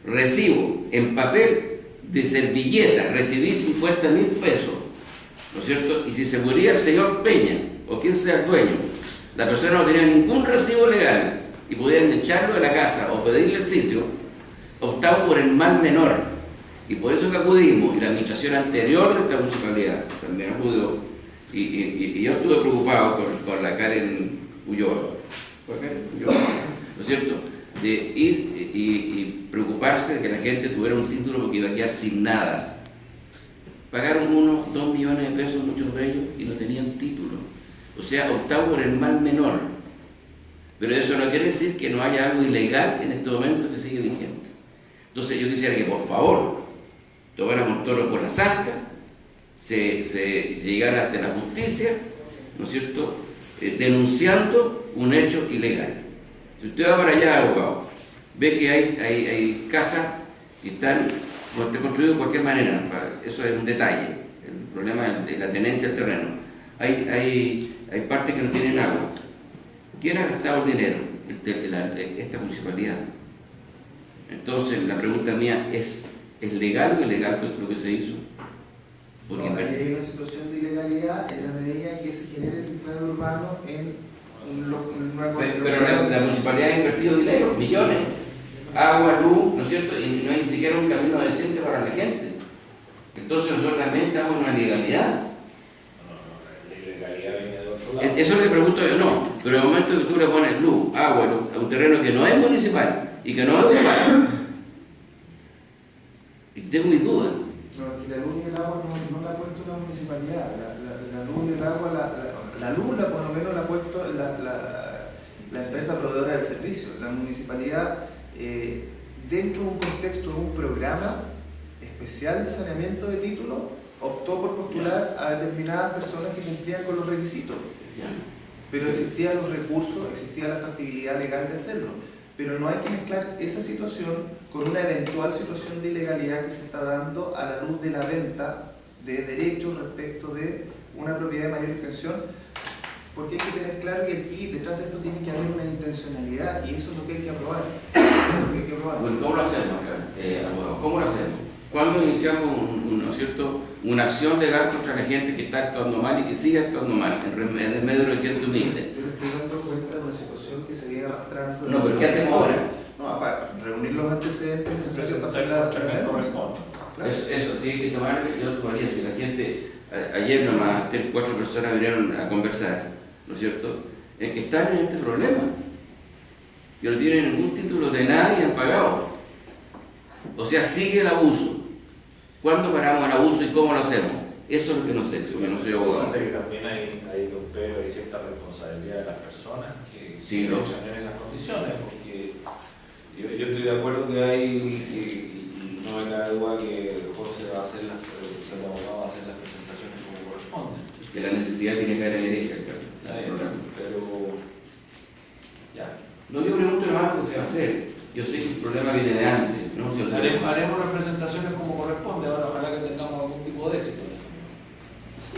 recibo en papel de servilleta, recibí 50.000 pesos, ¿no es cierto? Y si se muriera el señor Peña, o quien sea el dueño, la persona no tenía ningún recibo legal, y podían echarlo de la casa o pedirle el sitio, optamos por el mal menor. Y por eso que acudimos, y la administración anterior de esta municipalidad también acudió, y yo estuve preocupado con la Karen Ulloa, ¿no es cierto?, de ir y preocuparse de que la gente tuviera un título, porque iba a quedar sin nada. Pagaron 1, 2 millones de pesos, muchos de ellos, y no tenían título. O sea, optamos por el mal menor. Pero eso no quiere decir que no haya algo ilegal en este momento que sigue vigente. Entonces yo quisiera que por favor tomáramos toro por las astas, se llegara ante la justicia, ¿no es cierto?, denunciando un hecho ilegal. Si usted va para allá, abogado, ve que hay casas que están construidas de cualquier manera, eso es un detalle, el problema de la tenencia del terreno. Hay partes que no tienen agua. ¿Quién ha gastado el dinero? Esta municipalidad. Entonces, la pregunta mía es legal o ilegal lo que se hizo? Porque no, hay una situación de ilegalidad en la medida que se genere ese enclave urbano en pero la municipalidad ha invertido dinero, millones, agua, luz, ¿no es cierto? Y no hay ni siquiera un camino decente para la gente. Entonces nosotros también estamos en una ilegalidad. Eso le pregunto yo, no, pero en el momento que tú le pones luz, agua, a un terreno que no es municipal y que no es urbano, y tengo mis dudas. No, que la luz y el agua no la ha puesto la municipalidad, la luz y el agua, la luz por lo menos la ha puesto la empresa proveedora del servicio. La municipalidad, dentro de un contexto de un programa especial de saneamiento de títulos, optó por postular a determinadas personas que cumplían con los requisitos. Pero existían los recursos, existía la factibilidad legal de hacerlo. Pero no hay que mezclar esa situación con una eventual situación de ilegalidad que se está dando a la luz de la venta de derechos respecto de una propiedad de mayor extensión, porque hay que tener claro que aquí detrás de esto tiene que haber una intencionalidad, y eso es lo que hay que aprobar. Bueno, ¿cómo lo hacemos acá, abogado? ¿Cómo lo hacemos? ¿Cuándo iniciamos ¿no es cierto?, una acción legal contra la gente que está actuando mal y que sigue actuando mal en el medio de la gente humilde? Yo le estoy dando cuenta de una situación que se viene arrastrando. No, pero ¿qué hacemos ahora? No, aparte, reunir los antecedentes necesarios para hacer la corresponde. Eso, sí hay que tomar, yo tomaría, si la gente, ayer nomás 3 o 4 personas vinieron a conversar, ¿no es cierto?, es que están en este problema, que no tienen ningún título de nada y han pagado. O sea, sigue el abuso. ¿Cuándo paramos el abuso y cómo lo hacemos? Eso es lo que no sé, yo no soy abogado. Que también hay cierta responsabilidad de las personas que sí, ¿no? Echan en esas condiciones, porque yo estoy de acuerdo que hay, y no me cabe duda que José va a hacer el abogado va a hacer las presentaciones como corresponde. Que la necesidad tiene que haber en ella, pero ya. No, yo pregunto nomás, se va a hacer. Yo sé que el problema viene de antes, ¿no? Haremos las presentaciones como corresponde, ahora ojalá que tengamos algún tipo de éxito.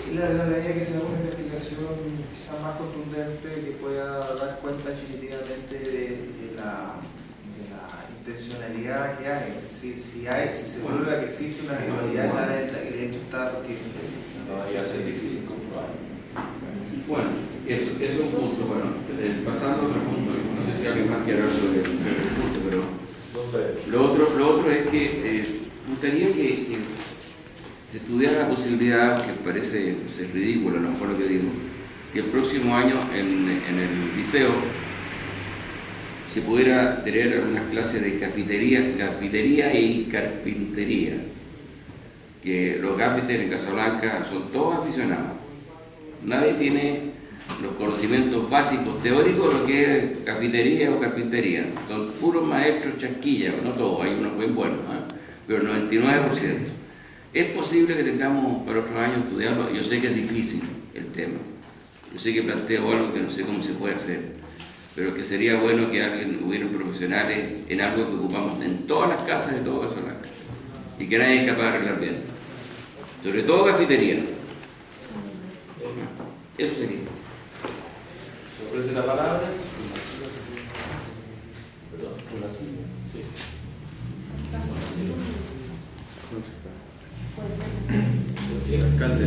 Y la idea que sea una investigación quizá más contundente que pueda dar cuenta definitivamente de la intencionalidad que hay. Si se vuelve a que existe una rivalidad en la venta, que de hecho está porque no debería ser difícil comprobar. Bueno, eso es un punto. Bueno, pasando a otro punto, no sé si alguien más quiere hablar sobre el punto, pero lo otro es que me gustaría que se estudiara la posibilidad, que parece ser ridículo a lo mejor lo que digo, que el próximo año en el liceo se pudiera tener algunas clases de cafetería y carpintería, que los gaffiters en Casablanca son todos aficionados. Nadie tiene los conocimientos básicos teóricos de lo que es cafetería o carpintería. Son puros maestros chasquillas, no todos, hay unos bien buenos, pero el 99%. Es posible que tengamos para otros años estudiarlo. Yo sé que es difícil el tema. Yo sé que planteo algo que no sé cómo se puede hacer, pero que sería bueno que hubieran profesionales en algo que ocupamos en todas las casas de todo Casablanca y que nadie es capaz de arreglar bien. Sobre todo cafetería. Eso sería. ¿Se ofrece la palabra? Perdón, por la silla. Sí. Alcalde,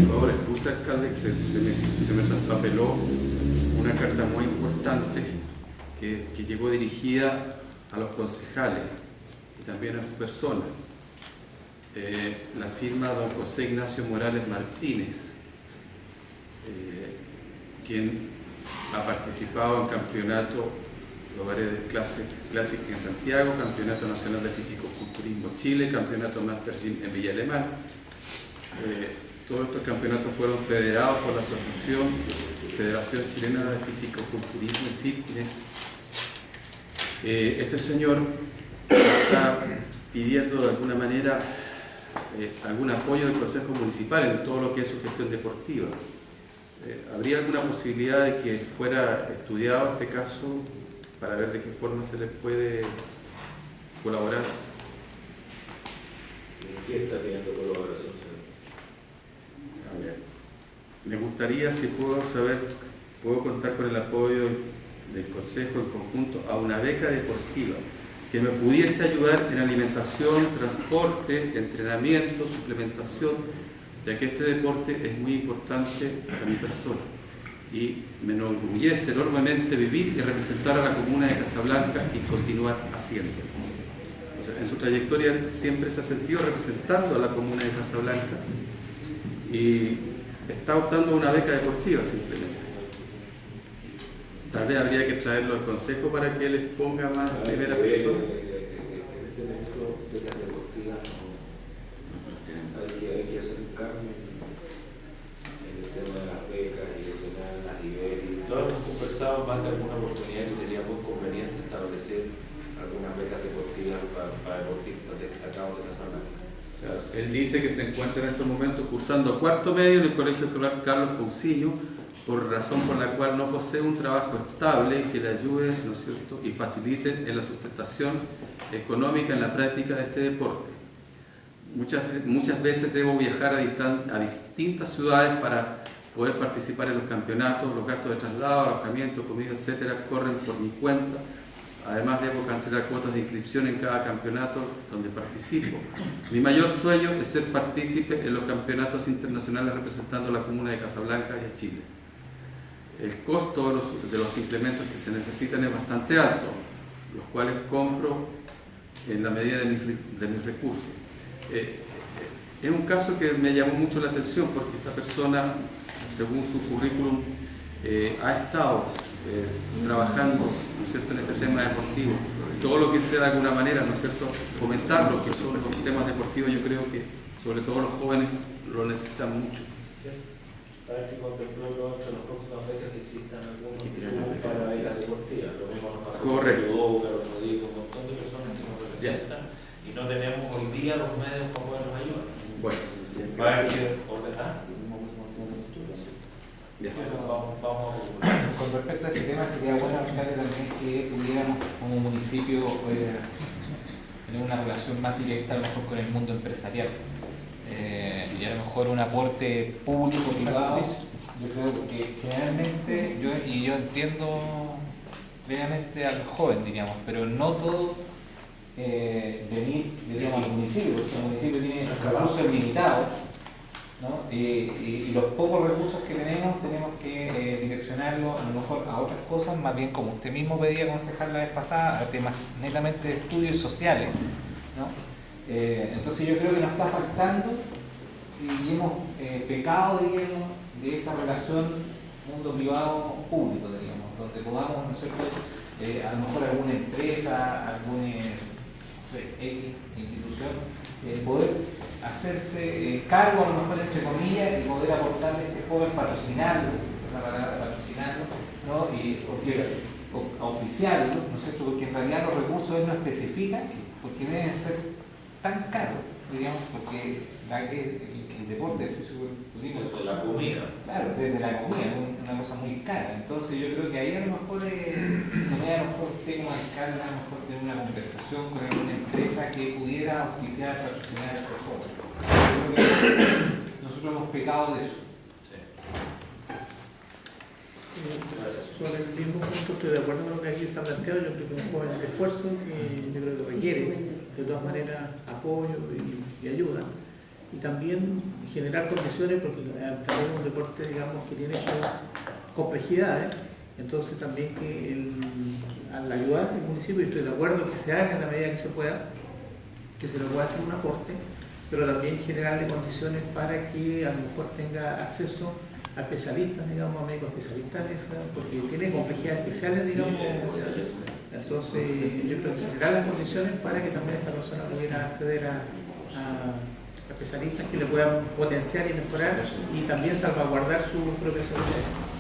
por favor, excusa, alcalde, que se me traspapeló una carta muy importante que llegó dirigida a los concejales y también a su persona. La firma don José Ignacio Morales Martínez, quien ha participado en campeonato Hogares de Classic en Santiago, Campeonato Nacional de Físico-Culturismo Chile, Campeonato Master Gym en Villa Alemana. Todos estos campeonatos fueron federados por la Federación Chilena de Físico-Culturismo y Fitness. Este señor está pidiendo de alguna manera algún apoyo del Consejo Municipal en todo lo que es su gestión deportiva. ¿Habría alguna posibilidad de que fuera estudiado este caso para ver de qué forma se les puede colaborar? ¿Quién está pidiendo colaboración? A ver, me gustaría, si puedo contar con el apoyo del Consejo en conjunto a una beca deportiva que me pudiese ayudar en alimentación, transporte, entrenamiento, suplementación, ya que este deporte es muy importante para mi persona y me enorgullece enormemente vivir y representar a la comuna de Casablanca y continuar haciéndolo. O sea, en su trayectoria él siempre se ha sentido representando a la comuna de Casablanca y está optando a una beca deportiva simplemente. Tal vez habría que traerlo al consejo para que él exponga más a primera persona. Hay que hacer un cambio en el tema de las becas y el tema de las niveles. Todos hemos conversado más de alguna oportunidad que sería muy conveniente establecer algunas becas deportivas para deportistas destacados de Casablanca. Él dice que se encuentra en estos momentos cursando cuarto medio en el Colegio Escolar Carlos Cousiño, por razón por la cual no posee un trabajo estable que le ayude, ¿no es cierto?, y facilite en la sustentación económica en la práctica de este deporte. Muchas veces debo viajar a distintas ciudades para poder participar en los campeonatos. Los gastos de traslado, alojamiento, comida, etcétera, corren por mi cuenta. Además, debo cancelar cuotas de inscripción en cada campeonato donde participo. Mi mayor sueño es ser partícipe en los campeonatos internacionales representando a la comuna de Casablanca y a Chile. El costo de los implementos que se necesitan es bastante alto, los cuales compro en la medida de mis recursos. Es un caso que me llamó mucho la atención porque esta persona, según su currículum, ha estado trabajando, ¿no es cierto?, en este tema deportivo. Todo lo que sea de alguna manera, ¿no es cierto?, fomentar lo que son los temas deportivos, yo creo que sobre todo los jóvenes lo necesitan mucho. Para que contemplarlo entre los próximos becas que existan algunos para becas deportivas. Lo mismo nos pasa con el otro día, con un montón de personas que nos representan y no tenemos hoy día los medios para podernos ayudar. Bueno, va a haber que ordenar. Con respecto a ese tema, sería bueno, alcalde, también que tuviéramos como municipio tener una relación más directa a lo mejor con el mundo empresarial. Y a lo mejor un aporte público-privado. Yo creo que generalmente, yo entiendo plenamente al joven, diríamos, pero no todo venir, diríamos, al municipio, porque el municipio tiene recursos limitados, ¿no? Y los pocos recursos que tenemos que direccionarlos a lo mejor a otras cosas, más bien como usted mismo pedía concejal la vez pasada, a temas netamente de estudios sociales, ¿no? Entonces yo creo que nos está faltando y hemos pecado, digamos, de esa relación mundo privado-público, digamos, donde podamos, ¿no es cierto?, a lo mejor alguna empresa, alguna institución, poder hacerse cargo, a lo mejor entre comillas, y poder aportarle a este joven, patrocinarlo, esa es la palabra, patrocinarlo, ¿no? Y auspiciarlo, ¿no es cierto?, porque en realidad los recursos él no especifica, porque deben ser tan caros, digamos, porque el deporte, el fisiculturismo, desde la comida. Claro, desde la comida, es una cosa muy cara. Entonces yo creo que ahí a lo mejor tengo a alcalde, a lo mejor tener una conversación con alguna empresa que pudiera auspiciar, patrocinar a estos jóvenes. Yo creo que nosotros hemos pecado de eso. Sí. Sobre el mismo punto estoy de acuerdo con lo que aquí se ha planteado. Yo creo que un joven de esfuerzo que yo creo que requiere de todas maneras apoyo y ayuda, y también generar condiciones, porque también es un deporte, digamos, que tiene sus complejidades. Entonces también que al ayudar al municipio, y estoy de acuerdo que se haga en la medida que se pueda, que se le pueda hacer un aporte, pero también generarle condiciones para que a lo mejor tenga acceso a especialistas, digamos, a médicos especialistas, porque tiene complejidades especiales, digamos. Entonces yo creo que generar las condiciones para que también esta persona pudiera acceder a especialistas que le puedan potenciar y mejorar y también salvaguardar su propia salud.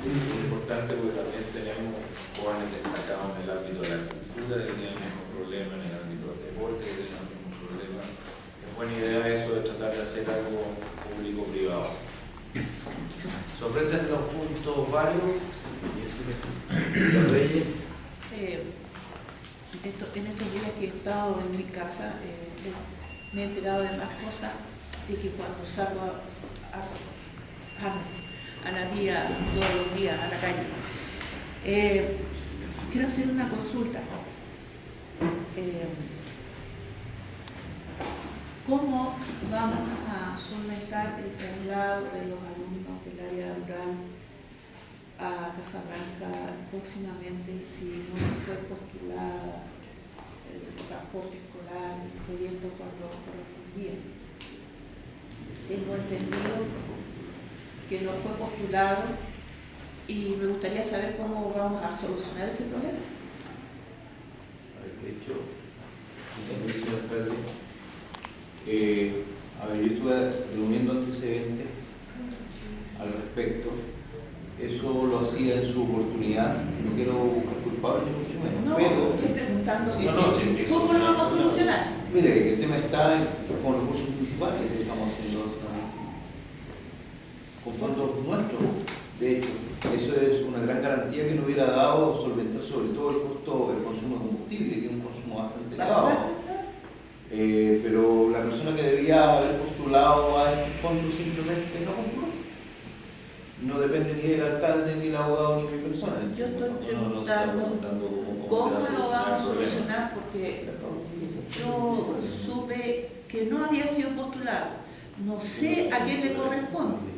Es importante porque también tenemos jóvenes destacados en el ámbito de la cultura que tienen el mismo problema, en el ámbito del deporte que tienen el mismo problema. Es buena idea eso de tratar de hacer algo público-privado. Se ofrecen los puntos varios. En estos días que he estado en mi casa, me he enterado de más cosas, de que cuando salgo a la vía todos los días, a la calle. Quiero hacer una consulta. ¿Cómo vamos a solventar el traslado de los alumnos del área rural a Casablanca próximamente si no fue postulada el transporte escolar, el proyecto cuando correspondía? Tengo entendido que no fue postulado y me gustaría saber cómo vamos a solucionar ese problema. De hecho, yo estuve reuniendo antecedentes al respecto. Eso lo hacía en su oportunidad. No quiero buscar culpables ni mucho menos. No, pero estoy preguntando sí, ¿cómo lo vamos a solucionar? Mire, el tema está con recursos municipales, que estamos haciendo con fondos nuestros. De hecho, eso es una gran garantía que nos hubiera dado solventar sobre todo el costo del consumo de combustible, que es un consumo bastante elevado. Pero la persona que debía haber postulado a este fondo simplemente no postuló. No depende ni del alcalde, ni del abogado, ni de mi persona. Yo estoy preguntando cómo lo vamos a solucionar, porque yo supe que no había sido postulado. No sé a quién le corresponde.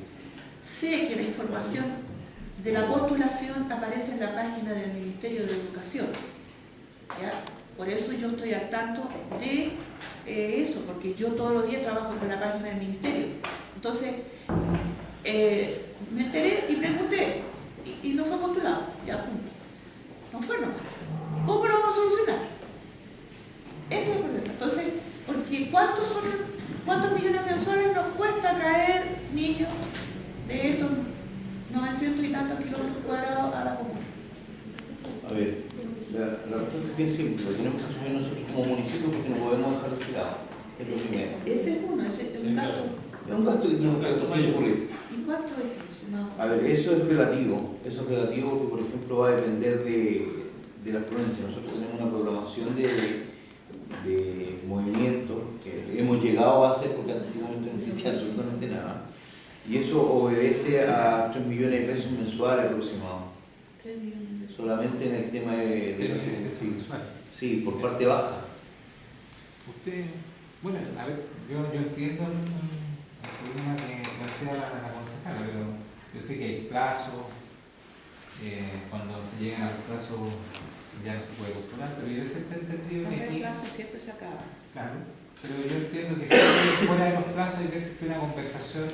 Sé que la información de la postulación aparece en la página del Ministerio de Educación. ¿Ya? Por eso yo estoy al tanto de eso, porque yo todos los días trabajo con la página del Ministerio. Entonces, me enteré y pregunté, y no fue postulado, ya punto. No fue nomás. ¿Cómo lo vamos a solucionar? Ese es el problema. Entonces, porque ¿cuántos millones mensuales nos cuesta traer niños de estos 900 y tantos kilómetros cuadrados a la comuna? A ver, la respuesta es bien simple. Lo tenemos que asumir nosotros como municipio porque no podemos dejar de tirado. Es lo primero. Ese es uno, ese es un gasto Es un gasto que tiene que ocurrir. ¿Y cuánto es eso? No. A ver, eso es relativo porque, por ejemplo, va a depender de la afluencia. Nosotros tenemos una programación de movimiento que hemos llegado a hacer porque antiguamente no existía absolutamente nada. Y eso obedece a 3 millones de pesos mensuales aproximados. 3 millones de pesos. Solamente en el tema de sí, por parte baja. Usted, bueno, a ver, yo entiendo el problema que plantea la concejala, pero yo sé que hay plazos, cuando se llegan a los plazos ya no se puede postular, pero yo siempre he entendido que El aquí, plazo siempre se acaba. claro, pero yo entiendo que siempre fuera de los plazos hay veces que una compensación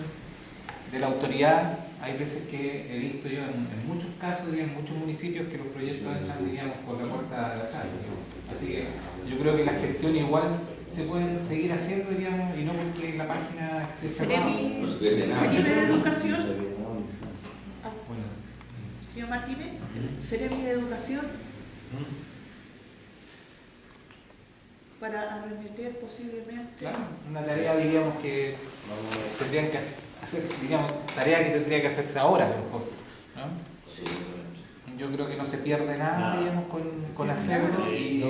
de la autoridad, hay veces que he visto yo en muchos casos, en muchos municipios, que los proyectos entran, digamos, por la puerta de atrás. Así que yo creo que la gestión igual se pueden seguir haciendo, digamos, y no porque la página esté cerrada. No se pierde nada. ¿Seremi de Educación? Bueno, Señor Martínez, ¿Seremi de Educación? Para arremeter posiblemente. claro, una tarea, digamos, que tendrían que hacer, digamos, tarea que tendría que hacerse ahora, a lo mejor, ¿no? Sí, Yo creo que no se pierde nada, digamos, con hacerlo y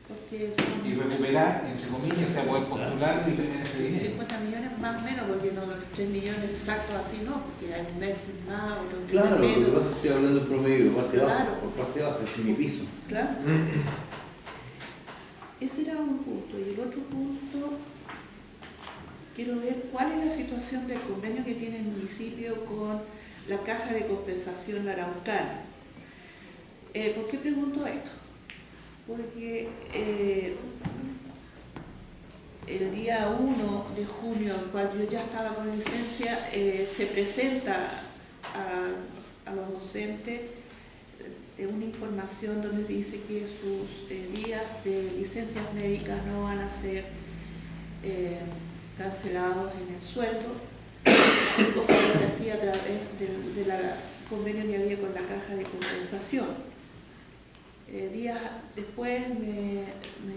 Porque son recuperar, entre comillas, o sea, poder postular y tener ese dinero. 50 millones más o menos, porque no 3 millones exactos así no, porque hay meses más, otros meses Claro, lo que menos. pasa es que estoy hablando en promedio, de parte baja, Claro. por parte baja, es mi piso. Claro. Ese era un punto. Y el otro punto, quiero ver cuál es la situación del convenio que tiene el municipio con la Caja de Compensación La Araucana. ¿Por qué pregunto esto? Porque el día 1 de junio, al cual yo ya estaba con licencia, se presenta a los docentes una información donde dice que sus días de licencias médicas no van a ser cancelados en el sueldo, cosa que se hacía a través del convenio que había con la Caja de Compensación. Días después me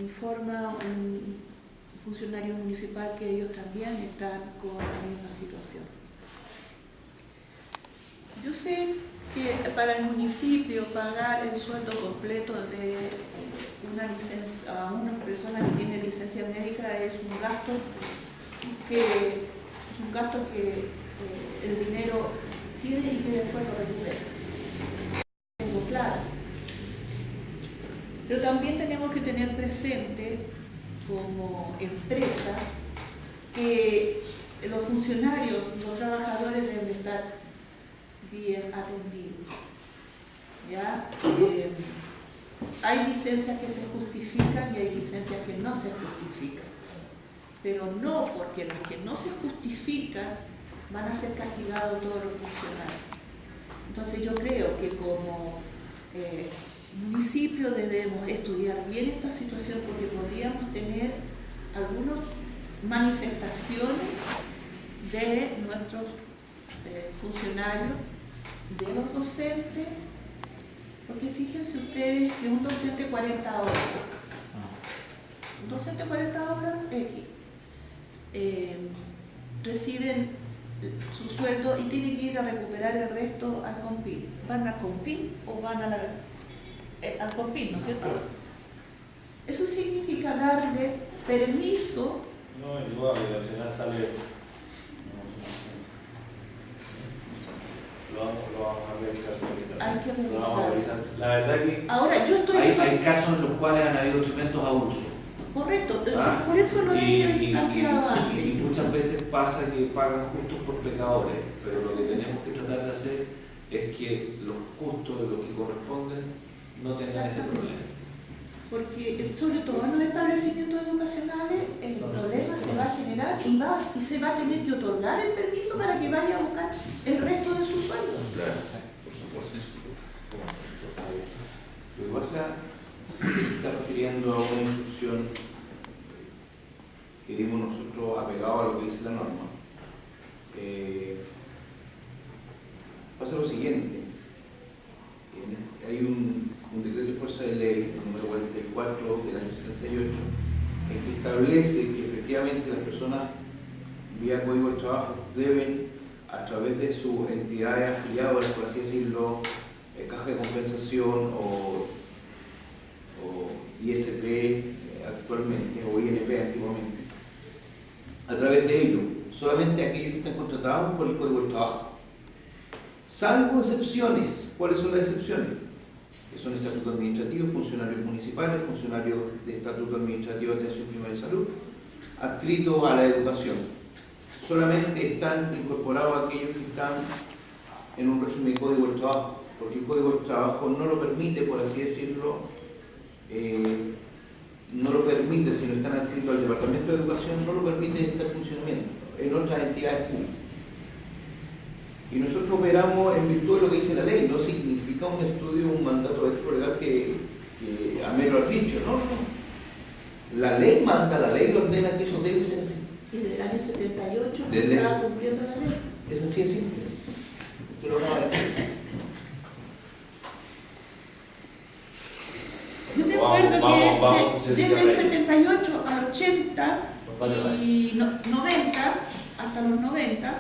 informa un funcionario municipal que ellos también están con la misma situación. Yo sé que para el municipio pagar el sueldo completo de una licencia a una persona que tiene licencia médica es un gasto que el dinero tiene y que después lo recupera. Tengo claro. Pero también tenemos que tener presente como empresa que los funcionarios, los trabajadores deben estar bien atendidos. ¿Ya? Hay licencias que se justifican y hay licencias que no se justifican. Pero no porque las que no se justifican van a ser castigados todos los funcionarios. Entonces yo creo que como municipio debemos estudiar bien esta situación porque podríamos tener algunas manifestaciones de nuestros funcionarios, de los docentes, porque fíjense ustedes que un docente 40 horas, un docente 40 horas reciben su sueldo y tienen que ir a recuperar el resto al COMPIN. ¿Van al COMPIN o van al COMPIN, ¿no es cierto? Eso significa darle permiso. No, igual, al final sale. Lo vamos a revisar ahorita. Hay que Lo vamos a revisar. revisar. La verdad que Ahora, yo estoy... hay casos en los cuales han habido tremendos abusos. Correcto, por eso lo he planteado antes. Y muchas veces pasa que pagan justos por pecadores, pero lo que tenemos que tratar de hacer es que los justos de los que corresponden no tengan ese problema. Porque sobre todo en los establecimientos educacionales el problema se va a generar y se va a tener que otorgar el permiso para que vaya a buscar el resto de su sueldo. Claro, por supuesto. Lo que pasa es que se está refiriendo a una instrucción que dimos nosotros apegado a lo que dice la norma. Pasa lo siguiente. Hay un decreto de fuerza de ley, número 44 del año 78, en que establece que efectivamente las personas del Trabajo deben, a través de sus entidades afiliadas, por así decirlo, Caja de Compensación o ISP actualmente, o INP antiguamente, a través de ello, solamente aquellos que están contratados por el Código del Trabajo. Salvo excepciones. ¿Cuáles son las excepciones? Que son estatutos administrativos, funcionarios municipales, funcionarios de estatuto administrativo de atención primaria de salud, adscritos a la educación. Solamente están incorporados aquellos que están en un régimen de Código del Trabajo, porque el Código del Trabajo no lo permite, por así decirlo, no lo permite, si no están adscritos al Departamento de Educación, no lo permite este funcionamiento en otras entidades públicas. Y nosotros operamos en virtud de lo que dice la ley, no significa un estudio, un mandato ético legal que a mero arbitrio, no. La ley manda, la ley ordena que eso debe ser así. Y desde el año 78 se Desde- estaba cumpliendo la ley. Es así de simple. Usted lo acaba de decir. Yo me acuerdo Vamos, que desde el 78 al 80 y 90, hasta los 90,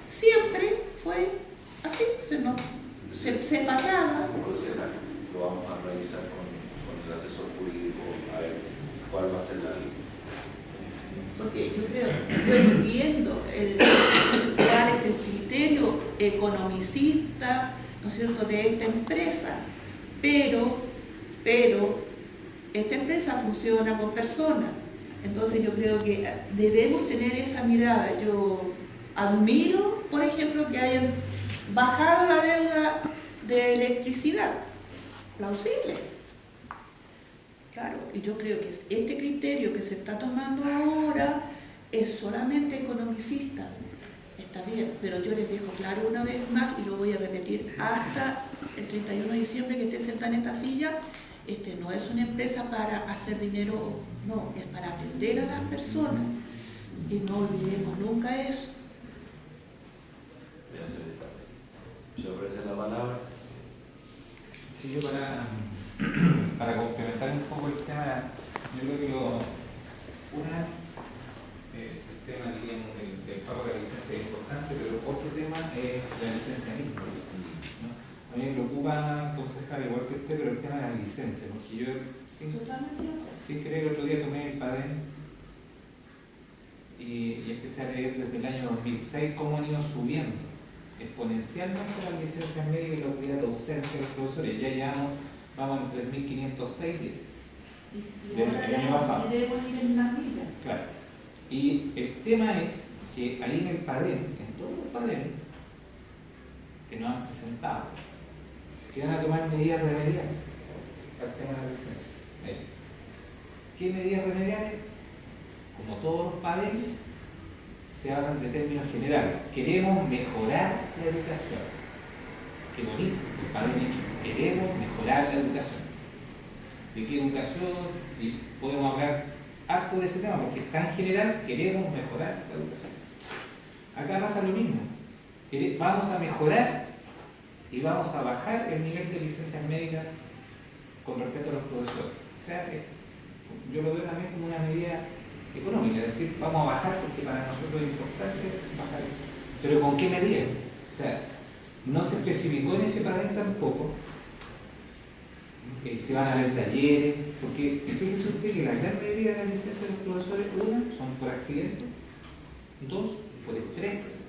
siempre fue así, se pagaba. Lo vamos a revisar con el asesor jurídico a ver cuál va a ser la ley. Porque yo creo, yo entiendo cuál es el criterio economicista, ¿no es cierto?, de esta empresa, pero esta empresa funciona con personas. Entonces yo creo que debemos tener esa mirada. Yo admiro, por ejemplo, que hayan bajado la deuda de electricidad. Plausible. Claro, y yo creo que este criterio que se está tomando ahora es solamente economicista. Está bien, pero yo les dejo claro una vez más, y lo voy a repetir hasta el 31 de diciembre que esté sentada en esta silla, no es una empresa para hacer dinero, no, es para atender a las personas. Y no olvidemos nunca eso. ¿Se ofrece la palabra? Sí, yo para complementar un poco el tema, yo creo que el tema, digamos, del pago de la licencia es importante, pero otro tema es la licencia misma, ¿no? A mí me preocupa, concejal, igual que usted, pero el tema de la licencia, porque yo sin querer el otro día tomé el PADEN y empecé a leer desde el año 2006 cómo han ido subiendo exponencialmente las licencias médicas y los días de ausencia de los profesores. Ya vamos en 3.506 días del año pasado. Claro. Y el tema es que ahí en el PADEN, en todos los PADEN que nos han presentado, que van a tomar medidas remediales al tema de la licencia. ¿Qué medidas remediales? Como todos los PADEN, se hablan de términos generales. Queremos mejorar la educación. Qué bonito, el PADEN hecho. Queremos mejorar la educación. ¿De qué educación? Y podemos hablar harto de ese tema, porque es tan general, queremos mejorar la educación. Acá pasa lo mismo. Vamos a mejorar y vamos a bajar el nivel de licencias médicas con respecto a los profesores. O sea, yo lo veo también como una medida económica, es decir, vamos a bajar porque para nosotros es importante bajar. Pero ¿con qué medida? O sea, no se especificó en ese PADEN tampoco si van a haber talleres, porque fíjese usted que la gran mayoría de las licencias de los profesores, una, son por accidente, dos, por estrés,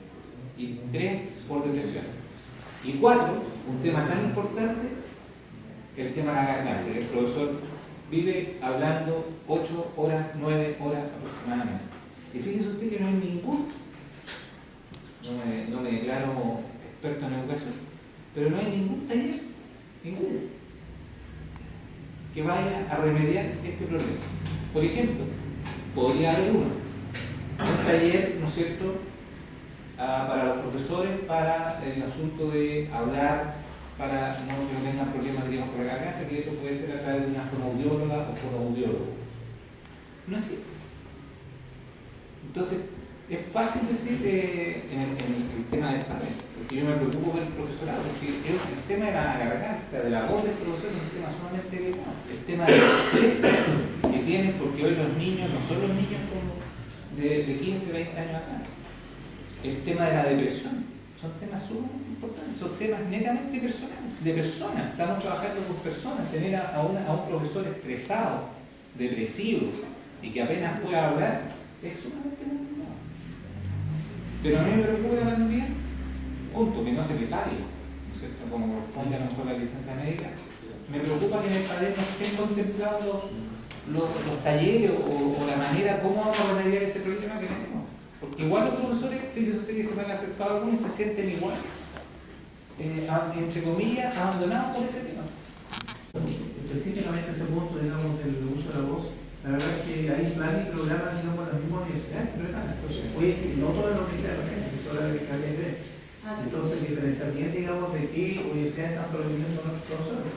y tres, por depresión. Y cuatro, un tema tan importante, el tema de la garganta, que el profesor vive hablando 8 horas, 9 horas aproximadamente. Y fíjese usted que no hay ningún, no me declaro experto en educación, pero no hay ningún taller, ninguno, que vaya a remediar este problema. Por ejemplo, podría haber un taller, ¿no es cierto?, para los profesores, para el asunto de hablar, para que no tengan problemas, digamos, con la garganta, que eso puede ser a través de una fonoaudióloga o fonoaudiólogo. No es así. Entonces, es fácil decir en el tema del PADEN, porque yo me preocupo por el profesorado, porque el tema de la garganta, de la voz del profesor, es un tema sumamente delicado. El tema del estrés que tienen, porque hoy los niños no son los niños como de 15, 20 años acá. el tema de la depresión. Son temas sumamente importantes, son temas netamente personales, de personas. Estamos trabajando con personas. Tener a un profesor estresado, depresivo y que apenas pueda hablar es sumamente complicado. Pero a mí me preocupa también, junto, que no se le pague, ¿no es cierto? Como corresponde a lo mejor la licencia médica. Me preocupa que en el padrón no estén contemplados los talleres o la manera como vamos a remediar ese problema que tenemos. Porque igual los profesores, fíjense ustedes que se me han acercado algunos y se sienten igual, entre comillas, abandonados por ese tema. Específicamente ese punto, digamos, del uso de la voz, la verdad es que hay planes y programas, digamos, en las mismas universidades que preparan. Entonces, oye, no todas las universidades lo tienen, eso es la que entonces, diferenciar bien, digamos, de qué universidades están prohibiendo nuestros profesores.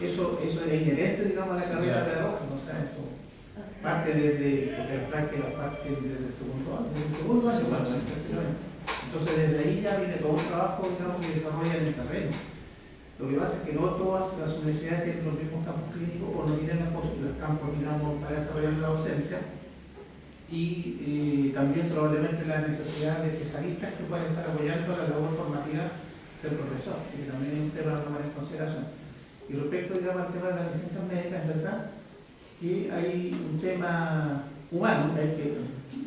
Eso es inherente, digamos, a la carrera pedagógica, o sea, eso parte desde la práctica, parte desde el segundo año. Entonces, desde ahí ya viene todo un trabajo, digamos, que desarrolla en el terreno. Lo que pasa es que no todas las universidades tienen los mismos campos clínicos o no tienen los campos, digamos, para desarrollar la docencia. Y también probablemente la necesidad de especialistas que puedan estar apoyando la labor formativa del profesor. Así que también es un tema a tomar en consideración. Y respecto, digamos, al tema de las licencias médicas, es verdad que hay un tema humano, hay que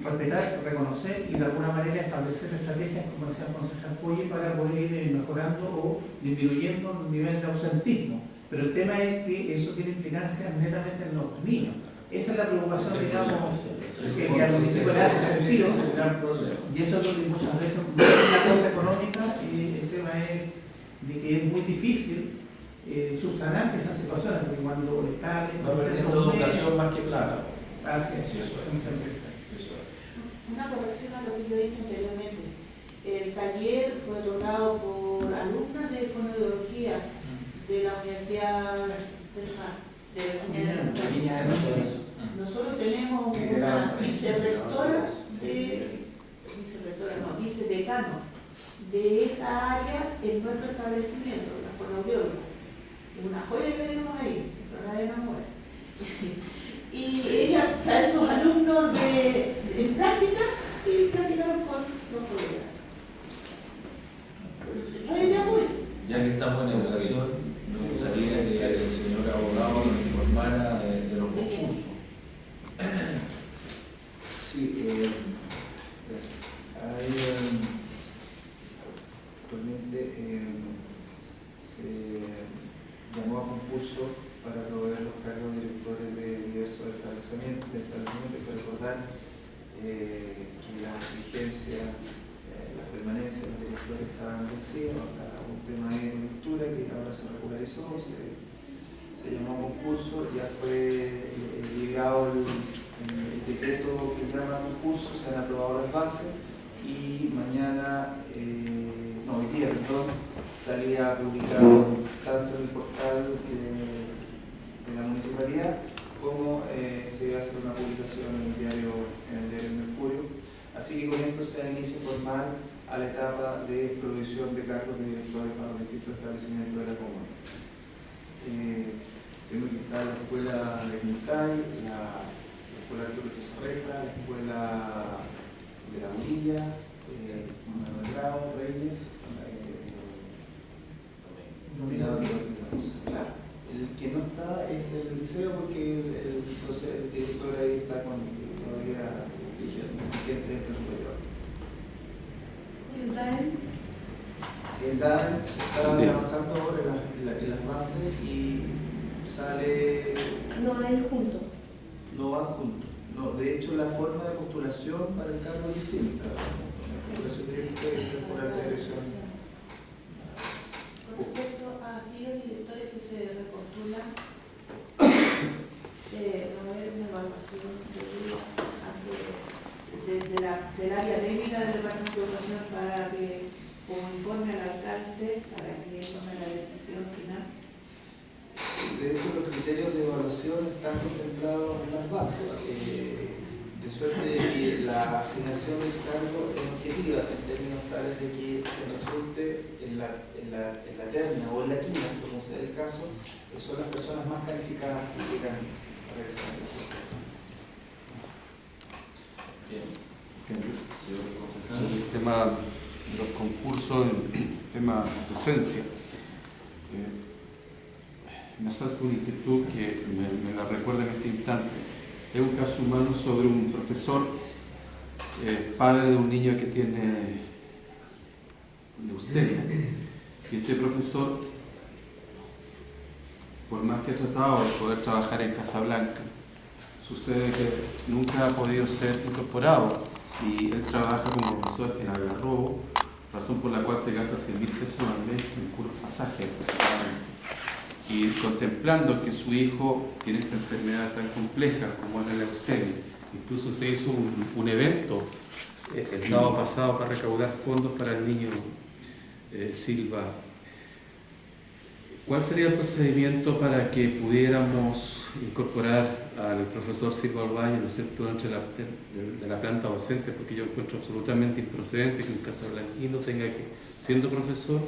respetar, reconocer y de alguna manera establecer estrategias, como decía el concejal Puyi, para poder ir mejorando o disminuyendo el nivel de ausentismo. Pero el tema es que eso tiene implicancias netamente en los niños. Esa es la preocupación, digamos, que al municipio le hace sentido. Y eso es lo que muchas veces una cosa económica, y el tema es de que es muy difícil subsanar esas situaciones, porque cuando está educación más que plata. Así es. Sí, eso es. Una corrección a lo que yo dije anteriormente. El taller fue otorgado por alumnas de fonoaudiología de la Universidad Nosotros tenemos una vicedecano de esa área en nuestro establecimiento, la fonoaudióloga. Una joya que tenemos ahí, todavía no muere. Y ella trae sus alumnos en práctica y practicaron con los colegas. Ya que estamos en educación, me gustaría que el señor abogado nos informara de los concursos. Sí, actualmente se llamó a concurso para proveer los cargos de directores de diversos establecimientos. Hay que recordar que la vigencia, la permanencia de los directores estaban vencidos, un tema de coyuntura que ahora se regularizó, se llamó a concurso, ya fue ligado el decreto que llama a concurso, se han aprobado las bases y mañana, hoy día, salía publicado tanto en el portal de la municipalidad como se iba a hacer una publicación en el diario Mercurio. Así que con esto se da inicio formal a la etapa de provisión de cargos de directores para los distintos establecimientos de la comuna. Tengo que estar la escuela de Quintay, la escuela Arturo Chazarreta, la escuela de la Urilla, Manuel Bravo, Reyes, claro. El que no está es el liceo porque el director ahí está con todavía entre superior. El DAN se está trabajando ahora en las bases y sale. No van a ir juntos. No van juntos. No, de hecho, la forma de postulación para el cargo es distinta. Por eso tiene que incorporar la dirección. Con respecto a aquellos directores que se repostulan, va a haber una evaluación del área técnica del Departamento de Educación para que, como informe al alcalde, para que tome la decisión final. De hecho, los criterios de evaluación están contemplados en las bases, de suerte que la asignación del cargo es objetiva en términos tales de que resulte en la terna o en la quina, según sea el caso, son las personas más calificadas que llegan a regresar. Bien. Señor concejal. tema de los concursos en tema de docencia. Me salta una inquietud que me la recuerda en este instante. Es un caso humano sobre un profesor, padre de un niño que tiene leucemia. Y este profesor, por más que ha tratado de poder trabajar en Casablanca, sucede que nunca ha podido ser incorporado y él trabaja como profesor en Algarrobo, razón por la cual se gasta 100.000 pesos al mes en puros pasajes aproximadamente. Y contemplando que su hijo tiene esta enfermedad tan compleja como es la leucemia, incluso se hizo un evento el sábado pasado para recaudar fondos para el niño Silva. ¿Cuál sería el procedimiento para que pudiéramos incorporar al profesor Silva Albaño, ¿no es cierto?, dentro de la planta docente? Porque yo encuentro absolutamente improcedente que un casablanquino tenga que, siendo profesor,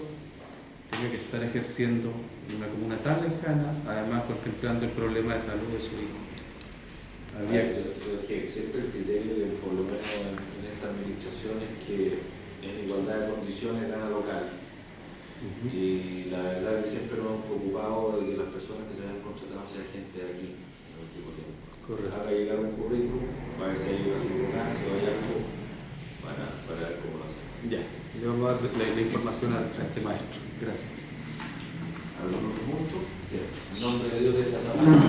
tenga que estar ejerciendo en una comuna tan lejana, además contemplando el problema de salud de su hijo. Había que siempre el criterio, por lo menos en esta administración, es que en igualdad de condiciones gana local. Y la verdad es que siempre nos hemos preocupado de que las personas que se hayan contratado sean gente de aquí en el último tiempo. Correcto. Haga llegar un currículum para ver si hay una subrogancia o hay algo para ver cómo lo hacen. Ya, le vamos a dar la información a este maestro. Gracias. ¿Algún otro punto? En nombre de Dios de Casablanca.